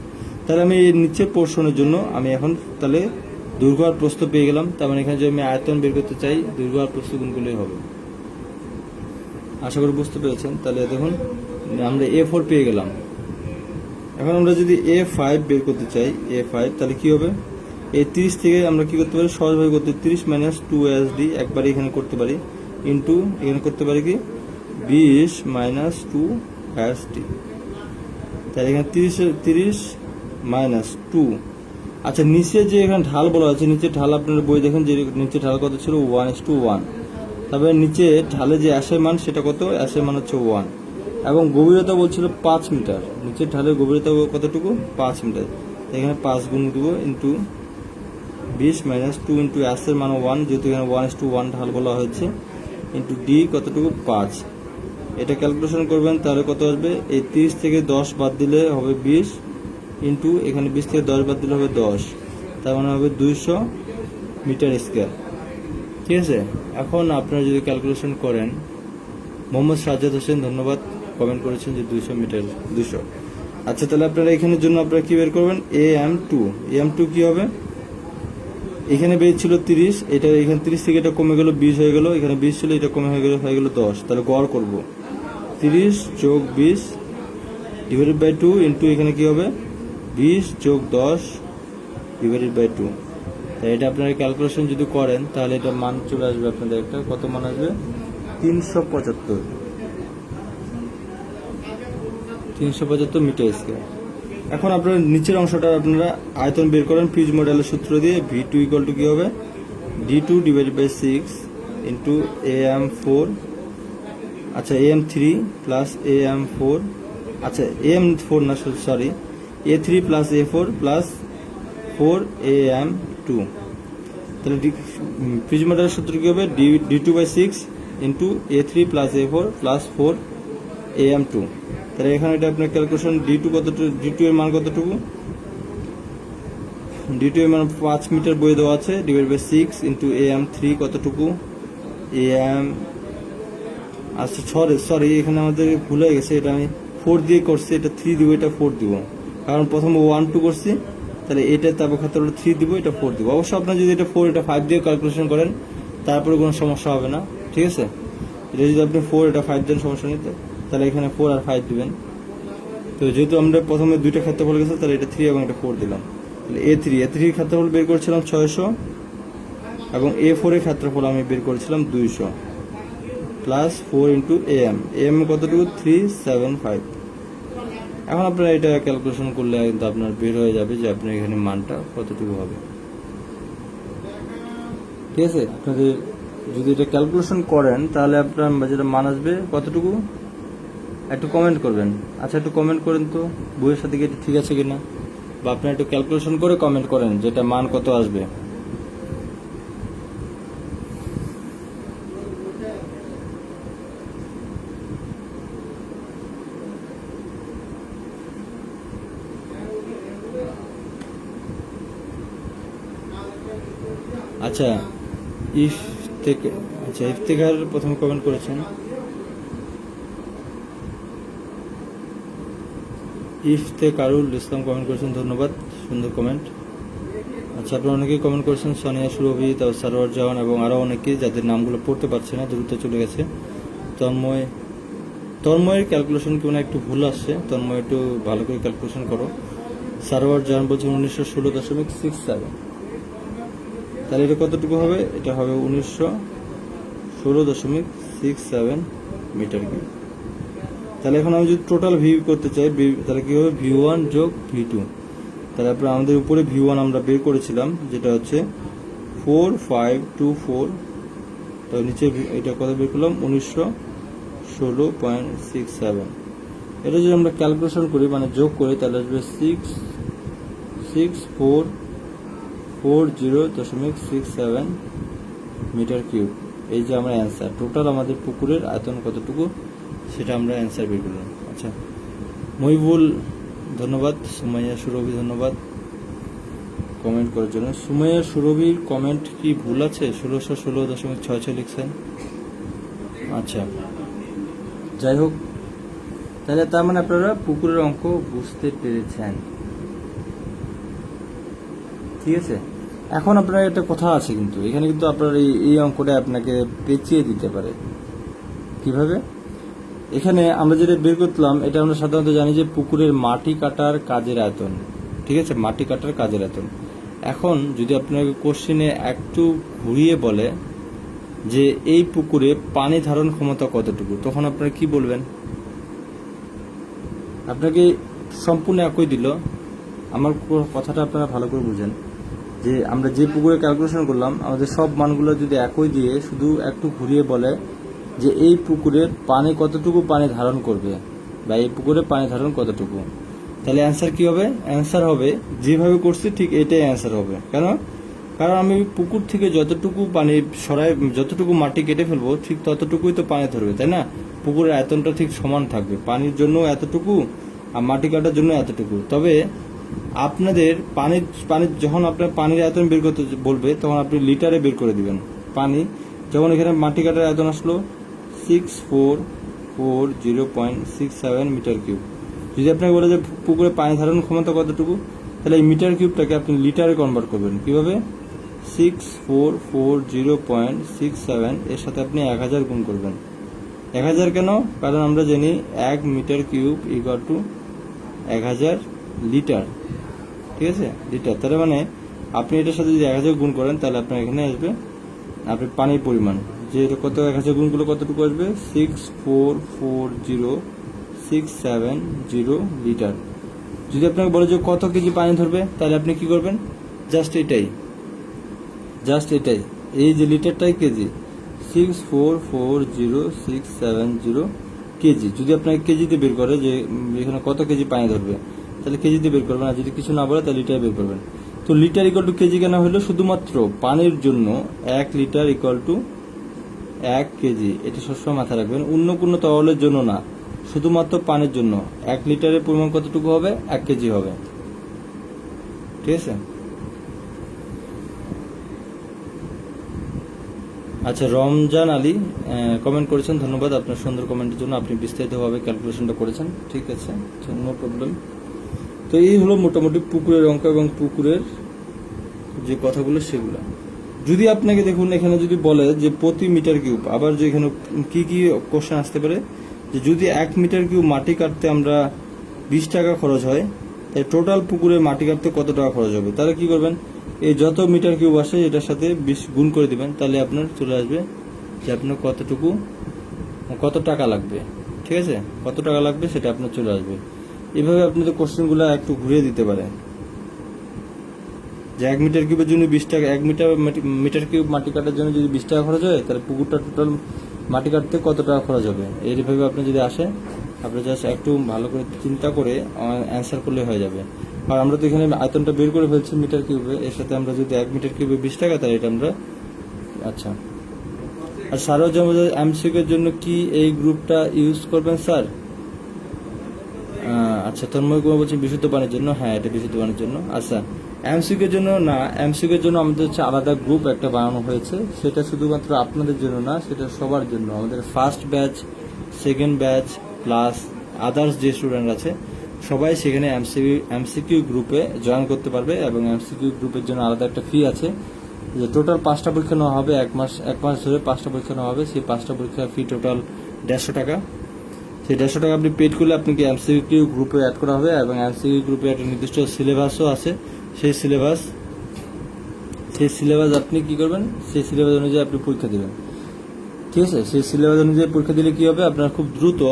তাহলে আমি এই নিচের পোর্শনের জন্য আমি এখন তাহলে দৈর্ঘ্য আর প্রস্থ পেয়ে গেলাম। তার মানে এখানে যদি আমি আয়তন বের করতে চাই, দৈর্ঘ্য আর প্রস্থ গুণ করলেই হবে। আশা করি বুঝতে পেরেছেন। তাহলে দেখুন আমরা A4 পেয়ে গেলাম। এখন আমরা যদি A5 বের করতে চাই, A5, তাহলে কি হবে? এই 30 থেকে আমরা কি করতে পারি, সহজভাবে করতে 30 মাইনাস 2SD একবারে এখানে করতে পারি, ইন্টু এখানে করতে পারি কি 20 মাইনাস 2SD। তাহলে এখানে 30 মাইনাস 2। আচ্ছা, নিচে যে এখানে ঢাল বলা আছে, নিচে ঢাল আপনার বই দেখেন যে নিচে ঢাল কত ছিল 1:1। তারপরে নিচে ঢালে যে অ্যাসের মান সেটা কত, অ্যাসের মান হচ্ছে 1 এবং গভীরতা বলছিল 5 মিটার। নিচের ঢালের গভীরতা কতটুকু, 5 মিটার। এখানে 5 গুণ দেবো ইন্টু 20 মাইনাস 2 ইন্টু অ্যাসের মান 1, যেহেতু এখানে 1:1 ঢাল বলা হয়েছে, ইন্টু ডি কতটুকু 5। এটা ক্যালকুলেশন করবেন তাহলে কত আসবে, এই 30 থেকে 10 বাদ দিলে হবে 20 ইন্টু এখানে 20 থেকে 10 বাদ দিলে হবে 10, তার মানে হবে 200 মিটার স্কোয়ার। ঠিক আছে, এখন আপনারা যদি ক্যালকুলেশন করেন, মোহাম্মদ সাজ্জাদ হোসেন ধন্যবাদ, কমেন্ট করেছেন যে 200 মিটার 200। আচ্ছা, তাহলে আপনারা এখানের জন্য আপনারা কি বের করবেন, AM2 কি হবে, এখানে বের ছিল 30, এটা এখানে 30 থেকে এটা কমে গেল 20 হয়ে গেল, এখানে 20 ছিল এটা কমে হয়ে গেল 10। তাহলে গড় করব 30 যোগ 20 ডিভাইডেড বাই 2 ইন্টু এখানে কি হবে 20 যোগ 10 ডিভাইডেড বাই 2। তাই এটা আপনারা ক্যালকুলেশন যদি করেন তাহলে এটা মান চলে আসবে আপনাদের একটা কত মান আসবে, 375 মিটার স্কোয়ার। এখন আপনারা নিচের অংশটা আপনারা আয়তন বের করেন ফিউজ মডেলের সূত্র দিয়ে, V2 ইকুয়াল টু কি হবে, D2 divided by 6 into AM4, আচ্ছা AM3 প্লাস AM4, আচ্ছা AM4 না sorry A3 plus A4 plus 4 AM2। তাহলে ফিউজ মডেলের সূত্র কি হবে, D2 by 6 into A3 plus A4 plus 4 AM2। তাহলে এখানে এটা আপনার ক্যালকুলেশন D2 এর মান কতটুকু, D2 এর মান 5 মিটার বই দেওয়া আছে, ডিভাইড বাই 6 ইন্টু AM3 কতটুকু, আচ্ছা সরি এখানে আমাদের ভুল হয়ে গেছে, এটা আমি 4 দিয়ে করছি, এটা 3 দিব, এটা 4 দিব, কারণ প্রথমে 1 2 করছি, তাহলে এটা তারপর ক্ষেত্রে 3 দিব, এটা 4 দিব। অবশ্য আপনার যদি এটা 4 এটা 5 দিয়ে ক্যালকুলেশন করেন তারপরে কোনো সমস্যা হবে না, ঠিক আছে। এটা যদি আপনি 4 এটা 5 দেন সমস্যা নেই, তাহলে এখানে 4 আর 5 দিবেন। তো যেহেতু আমরা প্রথমে দুইটা ক্ষেত্রফল গেছে, তাহলে এটা 3 এবং এটা 4 দিলাম। তাহলে A3 ক্ষেত্রফল বের করেছিলাম 600 এবং A4 এর ক্ষেত্রফল আমি বের করেছিলাম 200 প্লাস 4 ইন্টু AM কতটুকু 375। এখন আপনারা এটা ক্যালকুলেশন করলে কিন্তু আপনার বের হয়ে যাবে যে আপনার এখানে মানটা কতটুকু হবে। ঠিক আছে, আপনাদের যদি এটা ক্যালকুলেশন করেন তাহলে আপনার যেটা মান আসবে কতটুকু, একটু কমেন্ট করবেন। আচ্ছা, একটু কমেন্ট করেন তো বইয়ের সাথে কি এটা ঠিক আছে কিনা, বা আপনারা একটু ক্যালকুলেশন করে কমেন্ট করেন যেটা মান কত আসবে। আচ্ছা, ইফতেখার প্রথমে কমেন্ট করেছেন, ইফতেখারুল ইসলাম কমেন্ট করেছেন, ধন্যবাদ, সুন্দর কমেন্ট। আচ্ছা, আপনারা অনেকেই কমেন্ট করেছেন, সোনিয়া সুরভি, তারপর সারোয়ার জাহান এবং আরও অনেকে যাদের নামগুলো পড়তে পারছে না, দ্রুত চলে গেছে। তন্ময়ের ক্যালকুলেশন কেউ না একটু ভুল আসছে, তন্ময় একটু ভালো করে ক্যালকুলেশন করো। সারোয়ার জাহান বলছেন 1916.67, তাহলে এটা কতটুকু হবে, এটা হবে 1916.67 মিটার কিউব। তাহলে এখন আমি যদি টোটাল ভিউ করতে চাই তাহলে কি হবে, V1 যোগ V2। তাহলে আপনার আমাদের উপরে V1 আমরা বের করেছিলাম যেটা হচ্ছে 4524, তো নিচে এটা কত বের করলাম 1916.67। এটা যদি আমরা ক্যালকুলেশন করি মানে যোগ করি তাহলে আসবে 66440.67 মিটার কিউব। এই যে আমরা অ্যান্সার, টোটাল আমাদের পুকুরের আয়তন কতটুকু সেটা আমরা অ্যান্সার বের করলাম। আচ্ছা, মহিবুল ধন্যবাদ, সুমাইয়া সুরভি ধন্যবাদ কমেন্ট করার জন্য। সুমাইয়া সুরভির কমেন্ট কি ভুল আছে, 1616.66 লিখছেন। আচ্ছা, যাই হোক, তাহলে তার মানে আপনারা পুকুরের অঙ্ক বুঝতে পেরেছেন, ঠিক আছে। এখন আপনার একটা কথা আছে কিন্তু এখানে কিন্তু আপনার এই অঙ্কটা আপনাকে পেঁচিয়ে দিতে পারে। কিভাবে, এখানে আমরা যেটা বের করলাম এটা আমরা সাধারণত জানি যে পুকুরের মাটি কাটার কাজের আয়তন, ঠিক আছে, মাটি কাটার কাজের আয়তন। এখন যদি আপনাকে কোশ্চেনে একটু ঘুরিয়ে বলে যে এই পুকুরে পানি ধারণ ক্ষমতা কতটুকু, তখন আপনারা কি বলবেন? আপনাকে সম্পূর্ণ একই দিল। আমার কথাটা আপনারা ভালো করে বুঝেন যে আমরা যে পুকুরে ক্যালকুলেশন করলাম আমাদের সব মানগুলো যদি একই দিয়ে শুধু একটু ঘুরিয়ে বলে যে এই পুকুরের পানি কতটুকু পানি ধারণ করবে বা এই পুকুরে পানি ধারণ কতটুকু, তাহলে অ্যান্সার কি হবে? অ্যান্সার হবে যেভাবে করছি ঠিক এটাই অ্যান্সার হবে। কারণ আমি পুকুর থেকে যতটুকু পানি সরাই, যতটুকু মাটি কেটে ফেলবো ঠিক ততটুকুই তো পানি ধরবে, তাই না? পুকুরের আয়তনটা ঠিক সমান থাকবে, পানির জন্য এতটুকু আর মাটি কাটার জন্য এতটুকু। তবে আপনাদের পানির যখন আপনার পানির আয়তন বের করতে বলবে তখন আপনি লিটারে বের করে দিবেন পানি। যেমন এখানে মাটি কাটার আয়তন আসলো 6440.67 মিটার কিউব। যদি আপনাকে বলে যে পুকুরে পানি ধারণ ক্ষমতা কতটুকু, তাহলে এই মিটার কিউবটাকে আপনি লিটারে কনভার্ট করবেন। কিভাবে? 6440.67 এর সাথে আপনি 1000 গুণ করবেন। 1000 কেন? কারণ আমরা জানি 1 metre cube equal to 1000 litre, ঠিক আছে? লিটার। তার মানে আপনি এটার সাথে যদি 1000 গুণ করেন তাহলে আপনার এখানে আসবে আপনি পানির পরিমাণ যে কত, 1000 গুণ করলে কতটুকু আসবে? 6440.670 লিটার। যদি আপনাকে বলে যে কত কেজি পানি ধরবে তাহলে আপনি কি করবেন? জাস্ট এটাই, এই যে লিটারটাই কেজি, 6440.670 কেজি। যদি আপনাকে কেজিতে বের করে যে এখানে কত কেজি পানি ধরবে তাহলে কেজিতে বের করবেন, আর যদি কিছু না বলে তাহলে লিটার বের করবেন। তো লিটার ইকুয়াল টু কেজি কেন হলো? শুধুমাত্র পানির জন্য 1 লিটার ইকুয়াল টু 1 কেজি, এটা সবসময় মাথায় রাখবেন। অন্য কোনো তরলের জন্য না, শুধুমাত্র পানির জন্য 1 লিটারের পরিমাণ কতটুকু হবে? 1 কেজি হবে, ঠিক আছে? আচ্ছা, রমজান আলী কমেন্ট করেছেন, ধন্যবাদ আপনার সুন্দর কমেন্টের জন্য। আপনি বিস্তারিতভাবে ক্যালকুলেশনটা করেছেন, ঠিক আছে, নো প্রবলেম। তো এই হলো মোটামুটি পুকুরের অঙ্ক এবং পুকুরের যে কথাগুলো সেগুলো। যদি আপনাকে দেখুন এখানে যদি বলে যে প্রতি মিটার কিউব, আবার যে এখানে কি কি কোশ্চেন আসতে পারে যে যদি 1 মিটার কিউব মাটি কাটতে আমরা 20 টাকা খরচ হয়, তাই টোটাল পুকুরে মাটি কাটতে কত টাকা খরচ হবে? তাহলে কি করবেন? এই যত মিটার কিউব আসে এটার সাথে 20 গুণ করে দিবেন, তাহলে আপনার চলে আসবে যে আপনার কত টাকা লাগবে, ঠিক আছে? কত টাকা লাগবে সেটা আপনার চলে আসবে। এভাবে আপনাদের কোশ্চেনগুলো একটু ঘুরিয়ে দিতে পারে যে 1 মিটার কিউবের জন্য 20 টাকা, 1 মিটার কিউব মাটি কাটার জন্য যদি 20 টাকা খরচ হয় তাহলে পুকুরটা টোটাল মাটি কাটতে কত টাকা খরচ হবে? এইভাবে আপনি যদি আসে আপনি জাস্ট একটু ভালো করে চিন্তা করে অ্যান্সার করলে হয়ে যাবে। আর আমরা তো এখানে আয়তনটা বের করে ফেলছি মিটার কিউবে, এর সাথে আমরা যদি 1 মিটার কিউবে 20 টাকা তাহলে এটা আমরা আচ্ছা। আর স্যারও যেমন এমসিকিউর জন্য কি এই গ্রুপটা ইউজ করবেন স্যার? আচ্ছা, তন্ময় কুমার বলছেন বিশুদ্ধ পানির জন্য। হ্যাঁ, এটা বিশুদ্ধ পানির জন্য। আচ্ছা, এমসিকিউর জন্য না, এমসিকিউর জন্য আমাদের হচ্ছে আলাদা গ্রুপ একটা বানানো হয়েছে, সেটা শুধুমাত্র আপনাদের জন্য না, সেটা সবার জন্য। আমাদের first batch, second batch plus others যে স্টুডেন্ট আছে সবাই সেখানে এমসিকিউ গ্রুপে জয়েন করতে পারবে। এবং এমসিকিউ গ্রুপের জন্য আলাদা একটা ফি আছে, যে টোটাল 5টা পরীক্ষা নেওয়া হবে, এক মাস ধরে 5টা পরীক্ষা নেওয়া হবে। সেই 5টা পরীক্ষার ফি টোটাল 150 টাকা। সেই 150 টাকা আপনি পেড করলে আপনাকে এমসিকিউ গ্রুপে অ্যাড করা হবে, এবং এমসিকিউ গ্রুপে একটা নির্দিষ্ট সিলেবাসও আছে। সেই সিলেবাস আপনি কি করবেন? সেই সিলেবাস অনুযায়ী আপনি পরীক্ষা দেবেন, ঠিক আছে? সেই সিলেবাস অনুযায়ী পরীক্ষা দিলে কি হবে? আপনার খুব দ্রুত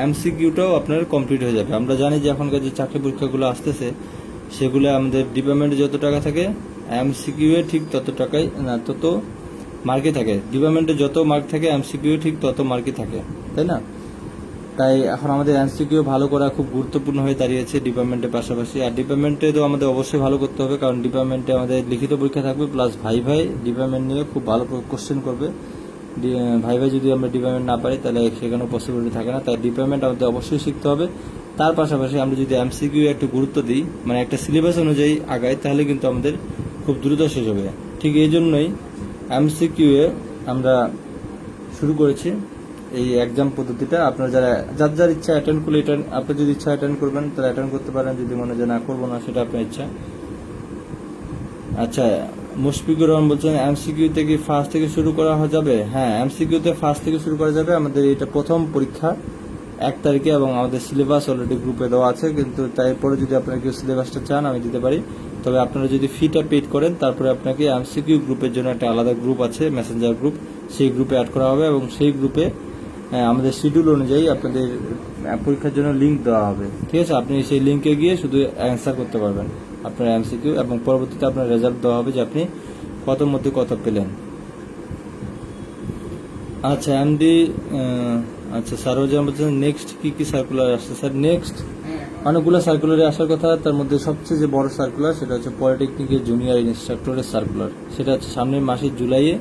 এমসিকিউটাও আপনার কমপ্লিট হয়ে যাবে। আমরা জানি যে এখনকার যে চাকরি পরীক্ষাগুলো আসতেছে সেগুলো আমাদের ডিপার্টমেন্টে যত টাকা থাকে এমসিকিউ এ ঠিক তত টাকাই না, তত মার্কে থাকে। ডিপার্টমেন্টে যত মার্ক থাকে এমসিকিউ ঠিক তত মার্কে থাকে, তাই না? তাই এখন আমাদের এমসিকিউ ভালো করা খুব গুরুত্বপূর্ণ হয়ে দাঁড়িয়েছে ডিপার্টমেন্টের পাশাপাশি। আর ডিপার্টমেন্টে তো আমাদের অবশ্যই ভালো করতে হবে, কারণ ডিপার্টমেন্টে আমাদের লিখিত পরীক্ষা থাকবে প্লাস ভাই ডিপার্টমেন্ট নিয়ে খুব ভালো কোশ্চেন করবে। ভাই যদি আমরা ডিপার্টমেন্ট না পারি তাহলে সেখানেও পসিবিলিটি থাকে না। তাই ডিপার্টমেন্ট আমাদের অবশ্যই শিখতে হবে। তার পাশাপাশি আমরা যদি এমসিকিউ একটু গুরুত্ব দিই, মানে একটা সিলেবাস অনুযায়ী আগাই, তাহলে কিন্তু আমাদের খুব দ্রুত শেষ হবে। ঠিক এই জন্যই এমসিকিউ এ আমরা শুরু করেছি এই এক্সাম পদ্ধতিটা। আপনারা যার ইচ্ছা অ্যাটেন্ড করলে আপনি যদি ইচ্ছা অ্যাটেন্ড করবেন তাহলে অ্যাটেন্ড করতে পারেন, যদি মনে হয় না করবো না সেটা আপনার ইচ্ছা। আচ্ছা, মুশফিকুর রহমান বলছেন এমসিকিউ থেকে ফার্স্ট থেকে শুরু করা যাবে? হ্যাঁ, এমসিকিউতে ফার্স্ট থেকে শুরু করা যাবে। আমাদের এটা প্রথম পরীক্ষা, 1 তারিখে, এবং আমাদের সিলেবাস অলরেডি গ্রুপে দেওয়া আছে। কিন্তু তারপরে যদি আপনারা কেউ সিলেবাসটা চান আমি দিতে পারি, তবে আপনারা যদি ফিটা পেড করেন তারপরে আপনাকে এমসিকিউ গ্রুপের জন্য একটা আলাদা গ্রুপ আছে, মেসেঞ্জার গ্রুপ, সেই গ্রুপে অ্যাড করা হবে এবং সেই গ্রুপে আমাদের শিডিউল অনুযায়ী আপনাদের পরীক্ষার জন্য লিঙ্ক দেওয়া হবে। ঠিক আছে, আপনি সেই লিঙ্কে গিয়ে শুধু অ্যান্সার করতে পারবেন আপনার এমসিকিউ, এবং পরবর্তীতে আপনার রেজাল্ট দেওয়া হবে যে আপনি কতর মধ্যে কত পেলেন। আচ্ছা এমডি, আচ্ছা স্যার বলছেন নেক্সট কি সার্কুলার আসছে। স্যার নেক্সট অনেকগুলো সার্কুলারে আসার কথা, তার মধ্যে সবচেয়ে যে বড় সার্কুলার সেটা হচ্ছে পলিটেকনিকের জুনিয়র ইনস্ট্রাক্টরের সার্কুলার। সেটা হচ্ছে সামনের মাসের জুলাইয়ে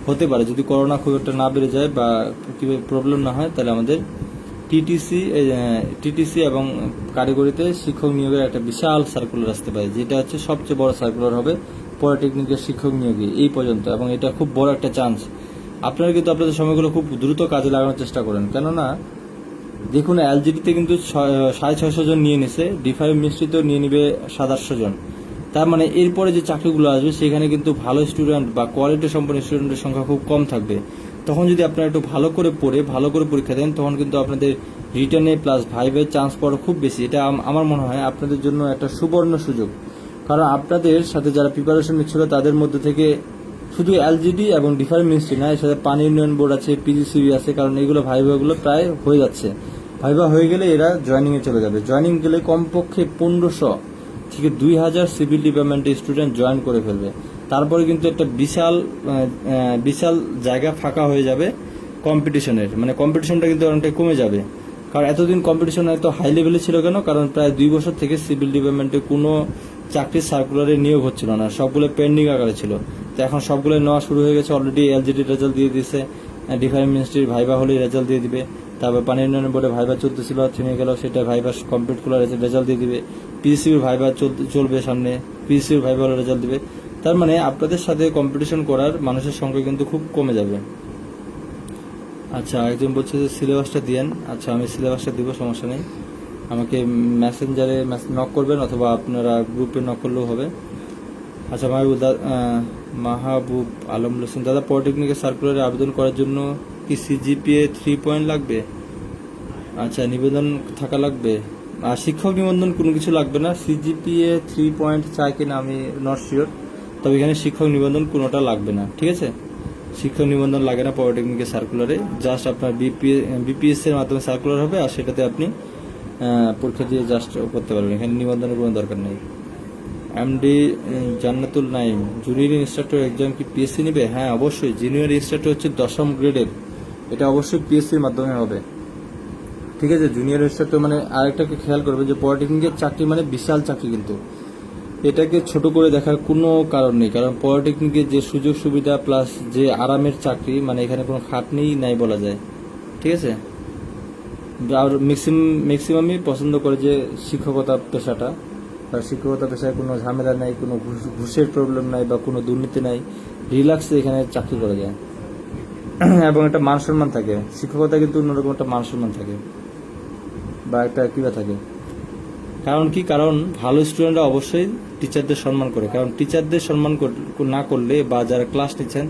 হতে পারে, যদি করোনা খুব একটা না বেড়ে যায় বা প্রবলেম না হয়, তাহলে আমাদের টিটিসি এবং কারিগরিতে শিক্ষক নিয়োগের একটা বিশাল সার্কুলার আসতে পারে, যেটা হচ্ছে সবচেয়ে বড় সার্কুলার হবে পলিটেকনিকের শিক্ষক নিয়োগে এই পর্যন্ত, এবং এটা খুব বড় একটা চান্স। আপনারা কিন্তু আপনাদের সময়গুলো খুব দ্রুত কাজে লাগানোর চেষ্টা করেন, কেননা দেখুন এলজিডিতে কিন্তু 650 জন নিয়ে নিছে, D5 মিস্ট্রিতেও নিয়ে নিবে 700-800 জন। তার মানে এরপরে যে চাকরিগুলো আসবে সেখানে কিন্তু ভালো স্টুডেন্ট বা কোয়ালিটি সম্পন্ন স্টুডেন্টের সংখ্যা খুব কম থাকবে। তখন যদি আপনারা একটু ভালো করে পড়ে ভালো করে পরীক্ষা দেন, তখন কিন্তু আপনাদের রিটার্নে প্লাস ভাইভের চান্স পাওয়ার খুব বেশি। এটা আমার মনে হয় আপনাদের জন্য একটা সুবর্ণ সুযোগ, কারণ আপনাদের সাথে যারা প্রিপারেশন নিচ্ছিল তাদের মধ্যে থেকে শুধু এলজিডি এবং D5 মিনিস্ট্রি না, এর সাথে পানি উন্নয়ন বোর্ড আছে, পিজিসিবি আছে, কারণ এগুলো ভাইভাগুলো প্রায় হয়ে যাচ্ছে। ভাইভা হয়ে গেলে এরা জয়েনিংয়ে চলে যাবে, জয়েনিং গেলে কমপক্ষে 1500 থেকে 2000 সিভিল ডিপার্টমেন্টের স্টুডেন্ট জয়েন করে ফেলবে। তারপরে কিন্তু একটা বিশাল জায়গা ফাঁকা হয়ে যাবে কম্পিটিশনের, মানে কম্পিটিশনটা কিন্তু অনেকটা কমে যাবে। কারণ এতদিন কম্পিটিশন এত হাই লেভেলে ছিল কেন, কারণ প্রায় 2 বছর থেকে সিভিল ডিপার্টমেন্টে কোনো চাকরির সার্কুলারে নিয়োগ হচ্ছিল না, সবগুলো পেন্ডিং আকারে ছিল। তো এখন সবগুলো নেওয়া শুরু হয়ে গেছে, অলরেডি এলজিডি রেজাল্ট দিয়ে দিয়েছে, D5 মিনিস্ট্রির ভাইভা হলে রেজাল্ট দিয়ে দিবে, তারপর পানি উন্নয়ন বোর্ডে ভাইভা চলতেছিল, থেমে গেল, সেটা ভাইভা কমপ্লিট করে রেজাল্ট দিয়ে দিবে। পিজিসিবির ভাইভা চলবে সামনে, পিজিসিবির ভাইভা হলে রেজাল্ট দিবে। তার মানে আপনাদের সাথে কম্পিটিশন করার মানুষের সংখ্যা কিন্তু খুব কমে যাবে। আচ্ছা একজন বলছে যে সিলেবাসটা দিয়েন। আচ্ছা আমি সিলেবাসটা দিব, সমস্যা নেই, আমাকে মেসেঞ্জারে নক করবেন অথবা আপনারা গ্রুপে নক করলেও হবে। আচ্ছা মাহবুব আলম হোসেন, দাদা পলিটেকনিকের সার্কুলারে আবেদন করার জন্য কি সিজিপিএ 3 পয়েন্ট লাগবে? আচ্ছা নিবেদন থাকা লাগবে, আর শিক্ষক নিবন্ধন কোনো কিছু লাগবে না। সিজিপিএ 3 পয়েন্ট চাই কিনা আমি নট শিওর, তবে এখানে শিক্ষক নিবন্ধন কোনোটা লাগবে না। ঠিক আছে, শিক্ষক নিবন্ধন লাগে না পলিটেকনিকের সার্কুলারে, জাস্ট আপনার বিপিএস এর মাধ্যমে সার্কুলার হবে, আর সেটাতে আপনি পরীক্ষা দিয়ে জাস্ট করতে পারবেন, এখানে নিবন্ধনের কোনো দরকার নেই। এমডি জান্নাতুল নাইম, জুনিয়র ইনস্ট্রাক্টর এক্সাম কি পিএসসি নেবে? হ্যাঁ অবশ্যই, জুনিয়র ইনস্ট্রাক্টর হচ্ছে 10ম গ্রেডের, এটা অবশ্যই পিএসসির মাধ্যমে হবে। ঠিক আছে, জুনিয়র ইনস্ট্রাক্টর মানে আরেকটাকে খেয়াল করবে যে পলিটেকনিকের চাকরি মানে বিশাল চাকরি, কিন্তু এটাকে ছোট করে দেখার কোনো কারণ নেই, কারণ পলিটেকনিকের যে সুযোগ সুবিধা প্লাস যে আরামের চাকরি, মানে এখানে কোনো খাটনিই নাই বলা যায়। ঠিক আছে, আর ম্যাক্সিমামই পছন্দ করে যে শিক্ষকতা পেশাটা, আর শিক্ষকতা পেশায় কোনো ঝামেলা নাই, কোনো ঘুষের প্রবলেম নাই বা কোনো দুর্নীতি নাই, রিল্যাক্সে এখানে চাকরি করা যায় এবং একটা মান সম্মান থাকে। শিক্ষকতা কিন্তু অন্যরকম একটা মান সম্মান থাকে বা একটা কিবা থাকে। কারণ কি, কারণ ভালো স্টুডেন্টরা অবশ্যই টিচারদের সম্মান করে, কারণ টিচারদের সম্মান না করলে বা যারা ক্লাস নিচ্ছেন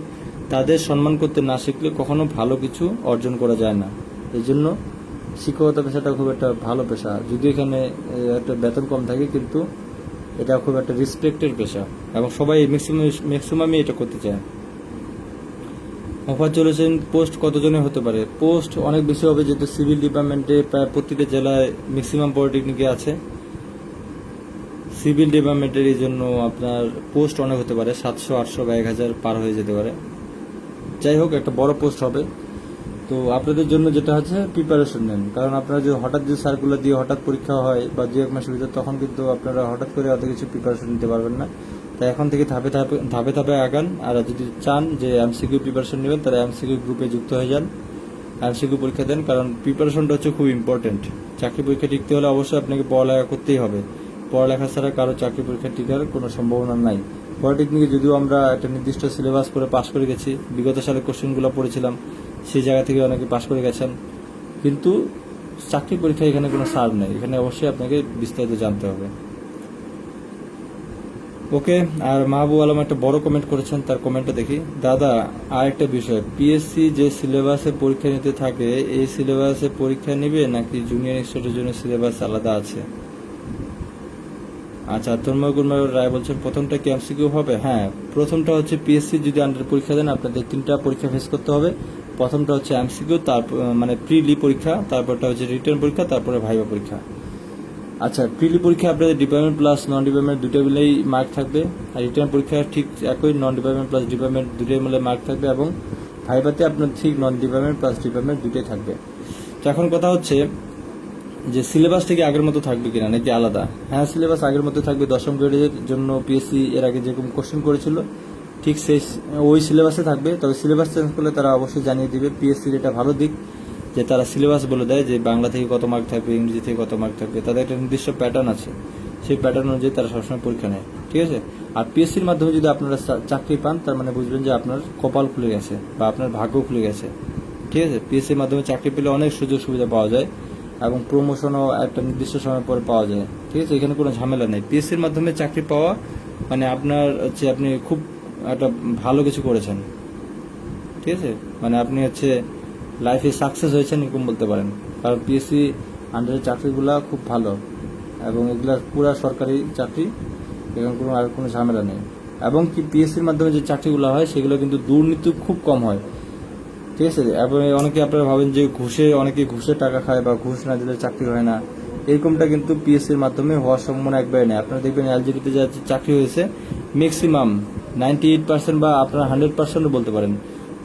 তাদের সম্মান করতে না শিখলে কখনো ভালো কিছু অর্জন করা যায় না। এই জন্য শিক্ষকতা পেশাটা খুব একটা ভালো পেশা, যদিও এখানে একটা বেতন কম থাকে, কিন্তু এটা খুব একটা রেসপেক্টেড পেশা এবং সবাই ম্যাক্সিমামই এটা করতে চায়। অফার চলেছেন, পোস্ট কতজনের হতে পারে? পোস্ট অনেক বেশি হবে, যেহেতু সিভিল ডিপার্টমেন্টে প্রায় প্রতিটা জেলায় ম্যাক্সিমাম পলিটেকনিকে আছে সিভিল ডিপার্টমেন্টের, এই জন্য আপনার পোস্ট অনেক হতে পারে, 700, 800 বা 1000 পার হয়ে যেতে পারে। যাই হোক, একটা বড় পোস্ট হবে। তো আপনাদের জন্য যেটা হচ্ছে প্রিপারেশন নেন, কারণ আপনারা যে হঠাৎ যে সার্কুলার দিয়ে হঠাৎ পরীক্ষা হয় বা 2-1 মাসের ভিতরে, তখন কিন্তু আপনারা হঠাৎ করে অত কিছু প্রিপারেশন নিতে পারবেন না। তাই এখন থেকে ধাপে ধাপে আগান। আর যদি চান যে এমসিকিউ প্রিপারেশন নেবেন, তাহলে এমসিকিউ গ্রুপে যুক্ত হয়ে যান, এমসিকিউ পরীক্ষা দেন, কারণ প্রিপারেশনটা হচ্ছে খুব ইম্পর্টেন্ট। চাকরি পরীক্ষা টিকতে হলে অবশ্যই আপনাকে পড়ালেখা করতেই হবে, পড়ালেখা ছাড়া কারো চাকরি পরীক্ষা টিকার কোনো সম্ভাবনা নাই। পলিটেকনিকে যদিও আমরা একটা নির্দিষ্ট সিলেবাস করে পাশ করে গেছি, বিগত সালে কোশ্চেনগুলো পড়েছিলাম, সেই জায়গা থেকে অনেকে পাশ করে গেছেন, কিন্তু চাকরি পরীক্ষা এখানে কোনো সার নেই, এখানে অবশ্যই আপনাকে বিস্তারিত জানতে হবে। ওকে। আর মাহবুব আলম একটা বড় কমেন্ট করেছেন, তার কমেন্টটা দেখি। দাদা, আর একটা বিষয়, পিএসসি যে সিলেবাসে পরীক্ষা নিতে থাকে, এই সিলেবাসে পরীক্ষা নিবে নাকি জুনিয়র ইনস্টিটিউটের জন্য সিলেবাস আলাদা আছে? আচ্ছা, তন্ময় গুরময় রায় বলছেন প্রথমটা কি এমসিকিউ হবে? হ্যাঁ, প্রথমটা হচ্ছে পিএসসি যদি আন্ডার পরীক্ষা দেন আপনাদের 3টা পরীক্ষা ফেস করতে হবে। প্রথমটা হচ্ছে এমসিকিউ, তারপর মানে প্রিলি পরীক্ষা, তারপরটা হচ্ছে রিটার্ন পরীক্ষা, তারপরে ভাইভা পরীক্ষা। আচ্ছা, প্রিলি পরীক্ষা আপনাদের ডিপার্টমেন্ট প্লাস নন ডিপার্টমেন্ট দুটো মিলেই মার্ক থাকবে, আর রিটার্ন পরীক্ষা ঠিক একই, নন ডিপার্টমেন্ট প্লাস ডিপার্টমেন্ট দুটোই মিলে মার্ক থাকবে, এবং ভাইভাতে আপনার ঠিক নন ডিপার্টমেন্ট প্লাস ডিপার্টমেন্ট দুটোই থাকবে। তো এখন কথা হচ্ছে যে সিলেবাস থেকে আগের মতো থাকবে কিনা নাকি আলাদা? হ্যাঁ, সিলেবাস আগের মতো থাকবে। 10ম গ্রেডের জন্য পিএসসি এর আগে যেরকম কোশ্চেন করেছিল ঠিক সেই ওই সিলেবাসে থাকবে। তবে সিলেবাস চেঞ্জ করলে তারা অবশ্যই জানিয়ে দিবে। পিএসসির এটা ভালো দিক যে তারা সিলেবাস বলে দেয় যে বাংলা থেকে কত মার্ক থাকবে, ইংরেজি থেকে কত মার্ক থাকবে, তাদের একটা নির্দিষ্ট প্যাটার্ন আছে, সেই প্যাটার্ন অনুযায়ী তারা সবসময় পরীক্ষা নেয়। ঠিক আছে। আর পিএসসির মাধ্যমে যদি আপনারা চাকরি পান, তার মানে বুঝবেন যে আপনার কপাল খুলে গেছে বা আপনার ভাগ্য খুলে গেছে। ঠিক আছে। পিএসসির মাধ্যমে চাকরি পেলে অনেক সুযোগ সুবিধা পাওয়া যায় এবং প্রমোশনও একটা নির্দিষ্ট সময় পরে পাওয়া যায়। ঠিক আছে। এখানে কোনো ঝামেলা নেই। পিএসসির মাধ্যমে চাকরি পাওয়া মানে আপনার হচ্ছে আপনি খুব একটা ভালো কিছু করেছেন। ঠিক আছে। মানে আপনি হচ্ছে লাইফে সাকসেস হয়েছেন এরকম বলতে পারেন, কারণ পিএসসি আন্ডারের চাকরিগুলা খুব ভালো এবং এগুলা পুরা সরকারি চাকরি, এখানে কোনো আর কোনো ঝামেলা নেই। এবং কি পিএসসির মাধ্যমে যে চাকরিগুলো হয় সেগুলো কিন্তু দুর্নীতি খুব কম হয়। ঠিক আছে। এবং অনেকে আপনারা ভাবেন যে অনেকে ঘুষে টাকা খায় বা ঘুষ না দিলে চাকরি হয় না, এরকমটা কিন্তু পিএসসির মাধ্যমে হওয়ার সম্ভাবনা একবারে নেই। আপনারা দেখবেন এলজিবিতে যা চাকরি হয়েছে ম্যাক্সিমাম 98% বা আপনারা 100% বলতে পারেন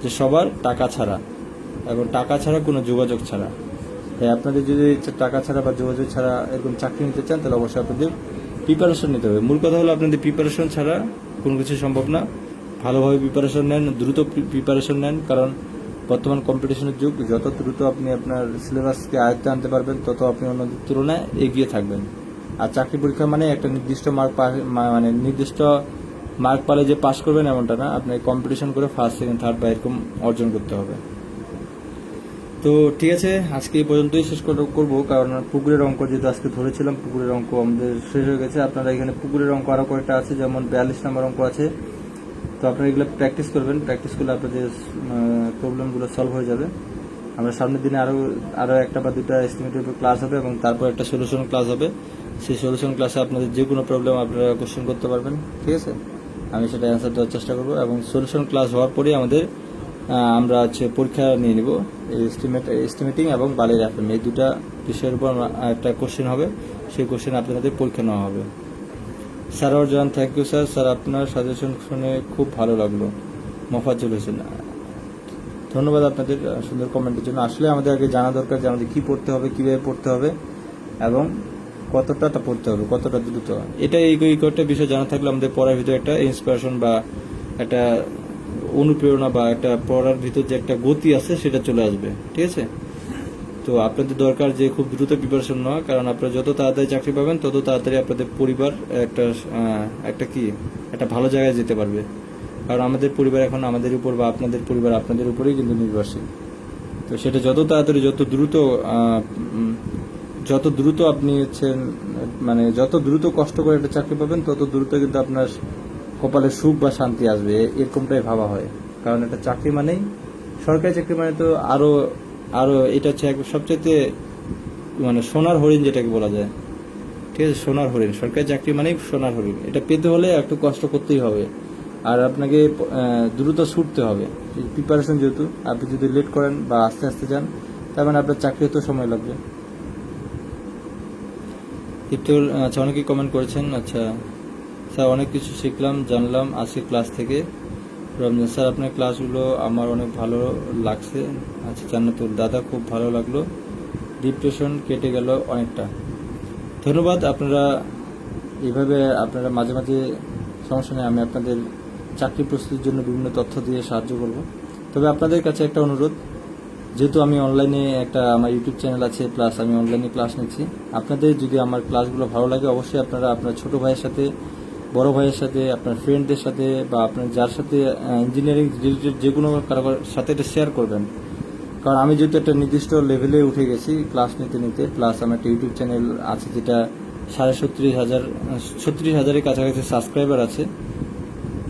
যে সবার টাকা ছাড়া, এবং টাকা ছাড়া কোনো যোগাযোগ ছাড়া। তাই আপনাদের যদি টাকা ছাড়া বা যোগাযোগ ছাড়া এরকম চাকরি নিতে চান, তাহলে অবশ্যই আপনাদের প্রিপারেশন নিতে হবে। মূল কথা হলো আপনাদের প্রিপারেশন ছাড়া কোনো কিছু সম্ভব না। ভালোভাবে প্রিপারেশন নেন, দ্রুত প্রিপারেশন নেন, কারণ বর্তমান কম্পিটিশনের যুগ। যত দ্রুত আপনি আপনার সিলেবাসকে আয়ত্তে আনতে পারবেন, তত আপনি অন্যদের তুলনায় এগিয়ে থাকবেন। আর চাকরি পরীক্ষা মানে একটা নির্দিষ্ট মানে নির্দিষ্ট মার্ক পালে যে পাশ করবেন এমনটা না, আপনাকে কম্পিটিশন করে ফার্স্ট, সেকেন্ড, থার্ড বা এরকম অর্জন করতে হবে। তো ঠিক আছে, আজকে এই পর্যন্তই শেষ করবো, কারণ পুকুরের অঙ্ক যেহেতু আজকে ধরেছিলাম, পুকুরের অঙ্ক আমাদের শেষ হয়ে গেছে। আপনারা এখানে পুকুরের অঙ্ক আরও কয়েকটা আছে, যেমন 42 নম্বর অঙ্ক আছে। তো আপনারা এগুলো প্র্যাকটিস করবেন, প্র্যাকটিস করলে আপনাদের প্রবলেমগুলো সলভ হয়ে যাবে। আমরা সামনের দিনে আরও একটা বা দুটা এস্টিমেটের উপর ক্লাস হবে, এবং তারপর একটা সলিউশন ক্লাস হবে। সেই সলিউশন ক্লাসে আপনাদের যে কোনো প্রবলেম আপনারা কোশ্চেন করতে পারবেন। ঠিক আছে। আমি সেটা অ্যান্সার দেওয়ার চেষ্টা করবো, এবং সলিউশন ক্লাস হওয়ার পরেই আমরা হচ্ছে পরীক্ষা নিয়ে নিব। এস্টিমেটিং এবং বালির এফএম, এই দুটা বিষয়ের উপর একটা কোশ্চেন হবে, সেই কোশ্চেন আপনাদের পরীক্ষা নেওয়া হবে। স্যার জান, থ্যাংক ইউ স্যার। স্যার আপনার সাজেশন শুনে খুব ভালো লাগলো। মোফাজ্জল হোসেন, ধন্যবাদ আপনাদের সুন্দর কমেন্টের জন্য। আসলে আমাদের আগে জানা দরকার যে আমাদের কী পড়তে হবে, কীভাবে পড়তে হবে, এবং কতটা পড়তে হবে, কতটা দ্রুত। এটা এই কয়েকটা বিষয় জানা থাকলে আমাদের পড়ার ভিতরে একটা ইন্সপিরেশন বা একটা অনুপ্রেরণা বা একটা পড়ার ভিতর যে একটা গতি আছে সেটা চলে আসবে। ঠিক আছে। তো আপনাদের দরকার যে খুব দ্রুত প্রিপারেশন নেওয়া, কারণ আপনারা যত তাড়াতাড়ি চাকরি পাবেন তত তাড়াতাড়ি আপনাদের পরিবার একটা ভালো জায়গায় যেতে পারবে। কারণ আমাদের পরিবার এখন আমাদের উপর, বা আপনাদের পরিবার আপনাদের উপরেই কিন্তু নির্ভরশীল। তো সেটা যত তাড়াতাড়ি যত দ্রুত আপনি মানে যত দ্রুত কষ্ট করে একটা চাকরি পাবেন, তত দ্রুত কিন্তু আপনার কপালে সুখ বা শান্তি আসবে, এরকমটাই ভাবা হয়। কারণ একটা চাকরি মানেই, সরকারি চাকরি মানে তো আরো এটা হচ্ছে সবচেয়ে মানে সোনার হরিণ যেটাকে বলা যায়। ঠিক আছে। সোনার হরিণ, সরকারি চাকরি মানেই সোনার হরিণ। এটা পেতে হলে একটু কষ্ট করতেই হবে, আর আপনাকে দ্রুত ছুটতে হবে। প্রিপারেশন যেহেতু, আপনি যদি লেট করেন বা আস্তে আস্তে যান, তার মানে আপনার চাকরিতেও সময় লাগবে। আচ্ছা, অনেকেই কমেন্ট করেছেন। আচ্ছা স্যার, অনেক কিছু শিখলাম, জানলাম আজকে ক্লাস থেকে। রমজান স্যার, আপনার ক্লাসগুলো আমার অনেক ভালো লাগছে। আচ্ছা, জান্নাতুল, দাদা খুব ভালো লাগলো, ডিপ্রেশন কেটে গেল অনেকটা। ধন্যবাদ। আপনারা এইভাবে আপনারা মাঝে মাঝে, সমস্যা নেই, আমি আপনাদের চাকরি প্রস্তুতির জন্য বিভিন্ন তথ্য দিয়ে সাহায্য করব। তবে আপনাদের কাছে একটা অনুরোধ, যেহেতু আমি অনলাইনে আমার ইউটিউব চ্যানেল আছে, প্লাস আমি অনলাইনে ক্লাস নিচ্ছি, আপনাদের যদি আমার ক্লাসগুলো ভালো লাগে, অবশ্যই আপনারা আপনার ছোট ভাইয়ের সাথে, বড় ভাইয়ের সাথে, আপনার ফ্রেন্ডদের সাথে, বা আপনার যার সাথে ইঞ্জিনিয়ারিং রিলেটেড যে কোনো কারোর সাথে এটা শেয়ার করবেন। কারণ আমি যেহেতু একটা নির্দিষ্ট লেভেলে উঠে গেছি ক্লাস নিতে নিতে, প্লাস আমার একটা ইউটিউব চ্যানেল আছে যেটা 37,000 কাছাকাছি সাবস্ক্রাইবার আছে।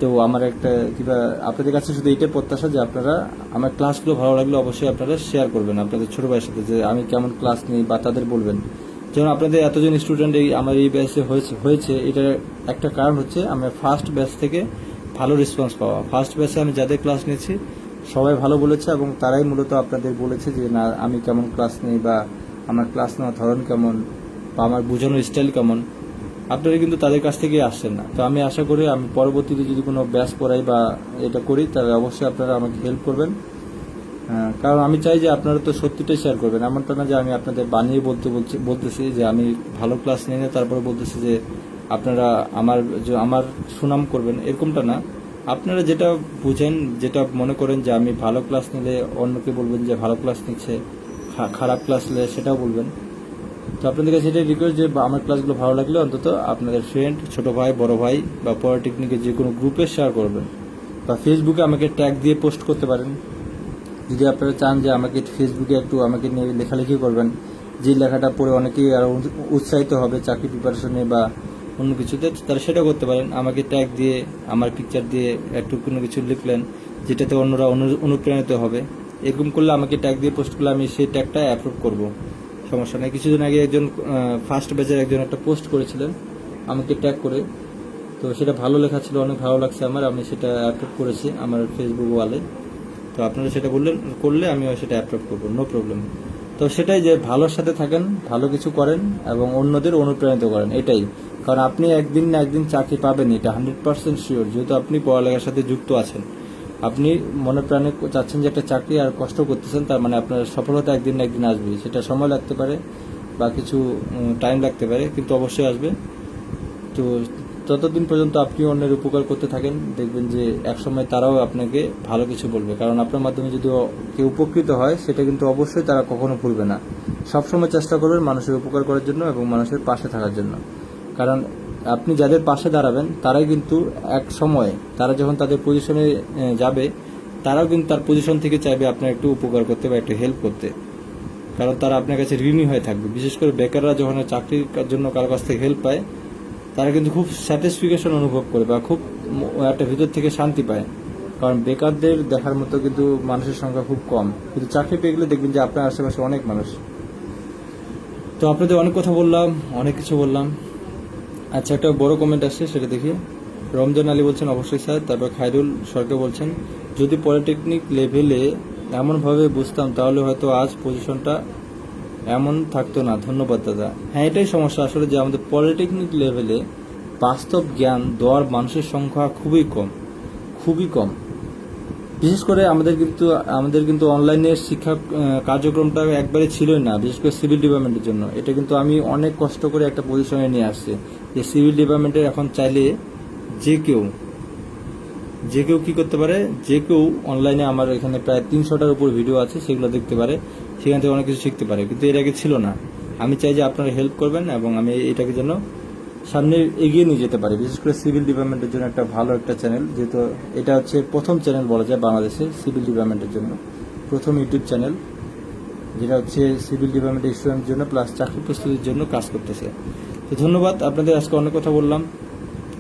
তো আমার একটা কিংবা আপনাদের কাছে শুধু এইটা প্রত্যাশা যে আপনারা আমার ক্লাসগুলো ভালো লাগলে অবশ্যই আপনারা শেয়ার করবেন আপনাদের ছোট ভাইয়ের সাথে, যে আমি কেমন ক্লাস নিই বা তাদের বলবেন। যেমন আপনাদের এতজন স্টুডেন্ট আমার এই ব্যাচে হয়েছে এটার একটা কারণ হচ্ছে আমার ফার্স্ট ব্যাচ থেকে ভালো রেসপন্স পাওয়া। ফার্স্ট ব্যাচে আমি যাদের ক্লাস নিয়েছি সবাই ভালো বলেছে, এবং তারাই মূলত আপনাদের বলেছে যে না আমি কেমন ক্লাস নিই বা আমার ক্লাস নেওয়ার ধরন কেমন বা আমার বোঝানোর স্টাইল কেমন। আপনারা কিন্তু তাদের কাছ থেকেই আসছেন না। তো আমি আশা করি আমি পরবর্তীতে যদি কোনো ব্যাচ পড়াই বা এটা করি তাহলে অবশ্যই আপনারা আমাকে হেল্প করবেন। কারণ আমি চাই যে আপনারা তো সত্যিটাই শেয়ার করবেন, এমনটা না যে আমি আপনাদের বানিয়ে বলতেছি যে আমি ভালো ক্লাস নিয়ে নিয়ে তারপরে বলতেছি যে আপনারা আমার সুনাম করবেন, এরকমটা না। আপনারা যেটা বুঝেন, যেটা মনে করেন যে আমি ভালো ক্লাস নিলে অন্যকে বলবেন যে ভালো ক্লাস নিচ্ছে, খারাপ ক্লাস নিলে সেটাও বলবেন। তো আপনাদের কাছে এটাই রিকোয়েস্ট যে আমার ক্লাসগুলো ভালো লাগলে অন্তত আপনাদের ফ্রেন্ড, ছোট ভাই, বড় ভাই বা পলিটেকনিকের যে কোনো গ্রুপে শেয়ার করবেন, বা ফেসবুকে আমাকে ট্যাগ দিয়ে পোস্ট করতে পারেন। যদি আপনারা চান যে আমাকে ফেসবুকে একটু আমাকে নিয়ে লেখালেখি করবেন, যে লেখাটা পড়ে অনেকেই আরও উৎসাহিত হবে চাকরি প্রিপারেশনে বা অন্য কিছুতে, তারা সেটা করতে পারেন। আমাকে ট্যাগ দিয়ে আমার পিকচার দিয়ে একটু কোনো কিছু লিখলেন যেটাতে অন্যরা অনুপ্রাণিত হবে। এরকম করলে আমাকে ট্যাগ দিয়ে পোস্ট করলে আমি সেই ট্যাগটা অ্যাপ্রুভ করব, সমস্যা নেই। কিছুদিন আগে একজন ফার্স্ট ব্যাচের একজন একটা পোস্ট করেছিলেন আমাকে ট্যাগ করে, তো সেটা ভালো লেখা ছিল, অনেক ভালো লাগছে আমার, আমি সেটা অ্যাপ্রুভ করেছি আমার ফেসবুক ওয়ালে। তো আপনারা সেটা করলে আমিও সেটা অ্যাপ্রুভ করবো, নো প্রবলেম। তো সেটাই যে ভালোর সাথে থাকেন, ভালো কিছু করেন এবং অন্যদের অনুপ্রাণিত করেন, এটাই। কারণ আপনি একদিন না একদিন চাকরি পাবেন, এটা 100% শিওর। যেহেতু আপনি পড়ালেখার সাথে যুক্ত আছেন, আপনি মনে প্রাণে চাচ্ছেন যে একটা চাকরি আর কষ্ট করতেছেন, তার মানে আপনার সফলতা একদিন না একদিন আসবে। সেটা সময় লাগতে পারে বা কিছু টাইম লাগতে পারে, কিন্তু অবশ্যই আসবে। তো ততদিন পর্যন্ত আপনি অন্যের উপকার করতে থাকেন, দেখবেন যে একসময় তারাও আপনাকে ভালো কিছু বলবে। কারণ আপনার মাধ্যমে যদি কেউ উপকৃত হয় সেটা কিন্তু অবশ্যই তারা কখনো ভুলবে না। সবসময় চেষ্টা করবেন মানুষের উপকার করার জন্য এবং মানুষের পাশে থাকার জন্য। কারণ আপনি যাদের পাশে দাঁড়াবেন তারাই কিন্তু এক সময় তারা যখন তাদের পজিশনে যাবে, তারাও কিন্তু তার পজিশন থেকে চাইবে আপনার একটু উপকার করতে বা একটু হেল্প করতে। কারণ তারা আপনার কাছে ঋণী হয়ে থাকবে। বিশেষ করে বেকাররা যখন চাকরির জন্য কারো কাছ থেকে হেল্প পায়, তারা কিন্তু খুব স্যাটিসফিকেশন অনুভব করে বা খুব একটা ভিতর থেকে শান্তি পায়। কারণ বেকারদের দেখার মতো কিন্তু মানুষের সংখ্যা খুব কম, কিন্তু চাকরি পেয়ে গেলে দেখবেন যে আপনার আশেপাশে অনেক মানুষ। তো আপনাদের অনেক কথা বললাম, অনেক কিছু বললাম। আচ্ছা, একটা বড় কমেন্ট আসছে, সেটা দেখি। রমজান আলী বলছেন অবশ্যই স্যার। তারপর খায়রুল সরকার বলছেন যদি পলিটেকনিক লেভেলে এমনভাবে বুঝতাম তাহলে হয়তো আজ পজিশনটা এমন থাকতো না। ধন্যবাদ দাদা। হ্যাঁ, এটাই সমস্যা আসলে, যে আমাদের পলিটেকনিক লেভেলে বাস্তব জ্ঞান দেওয়ার মানুষের সংখ্যা খুবই কম, খুবই কম। বিশেষ করে আমাদের কিন্তু অনলাইনের শিক্ষা কার্যক্রমটা একবারে ছিলই না, বিশেষ করে সিভিল ডিপার্টমেন্টের জন্য। এটা কিন্তু আমি অনেক কষ্ট করে একটা পজিশনে নিয়ে আসছি, যে সিভিল ডিপার্টমেন্টের এখন চাইলে যে কেউ কি করতে পারে, যে কেউ অনলাইনে আমার এখানে প্রায় 300টার উপর ভিডিও আছে, সেগুলো দেখতে পারে, সেখান থেকে অনেক কিছু শিখতে পারে। কিন্তু এর আগে ছিল না। আমি চাই যে আপনারা হেল্প করবেন এবং আমি এটাকে যেন সামনে এগিয়ে নিয়ে যেতে পারি। বিশেষ করে সিভিল ডিপার্টমেন্টের জন্য একটা ভালো একটা চ্যানেল, যেহেতু এটা হচ্ছে প্রথম চ্যানেল বলা যায় বাংলাদেশে সিভিল ডিপার্টমেন্টের জন্য, প্রথম ইউটিউব চ্যানেল যেটা হচ্ছে সিভিল ডিপার্টমেন্টের স্টুডেন্টের জন্য প্লাস চাকরি প্রস্তুতির জন্য কাজ করতেছে। তো ধন্যবাদ আপনাদের, আজকে অনেক কথা বললাম।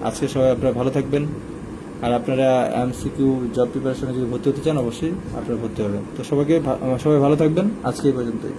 আজকে সবাই আপনারা ভালো থাকবেন। আর আপনারা এমসিকিউ জব প্রিপারেশনে যদি ভর্তি হতে চান অবশ্যই আপনারা ভর্তি হবেন। তো সবাই ভালো থাকবেন। আজকে এই পর্যন্তই।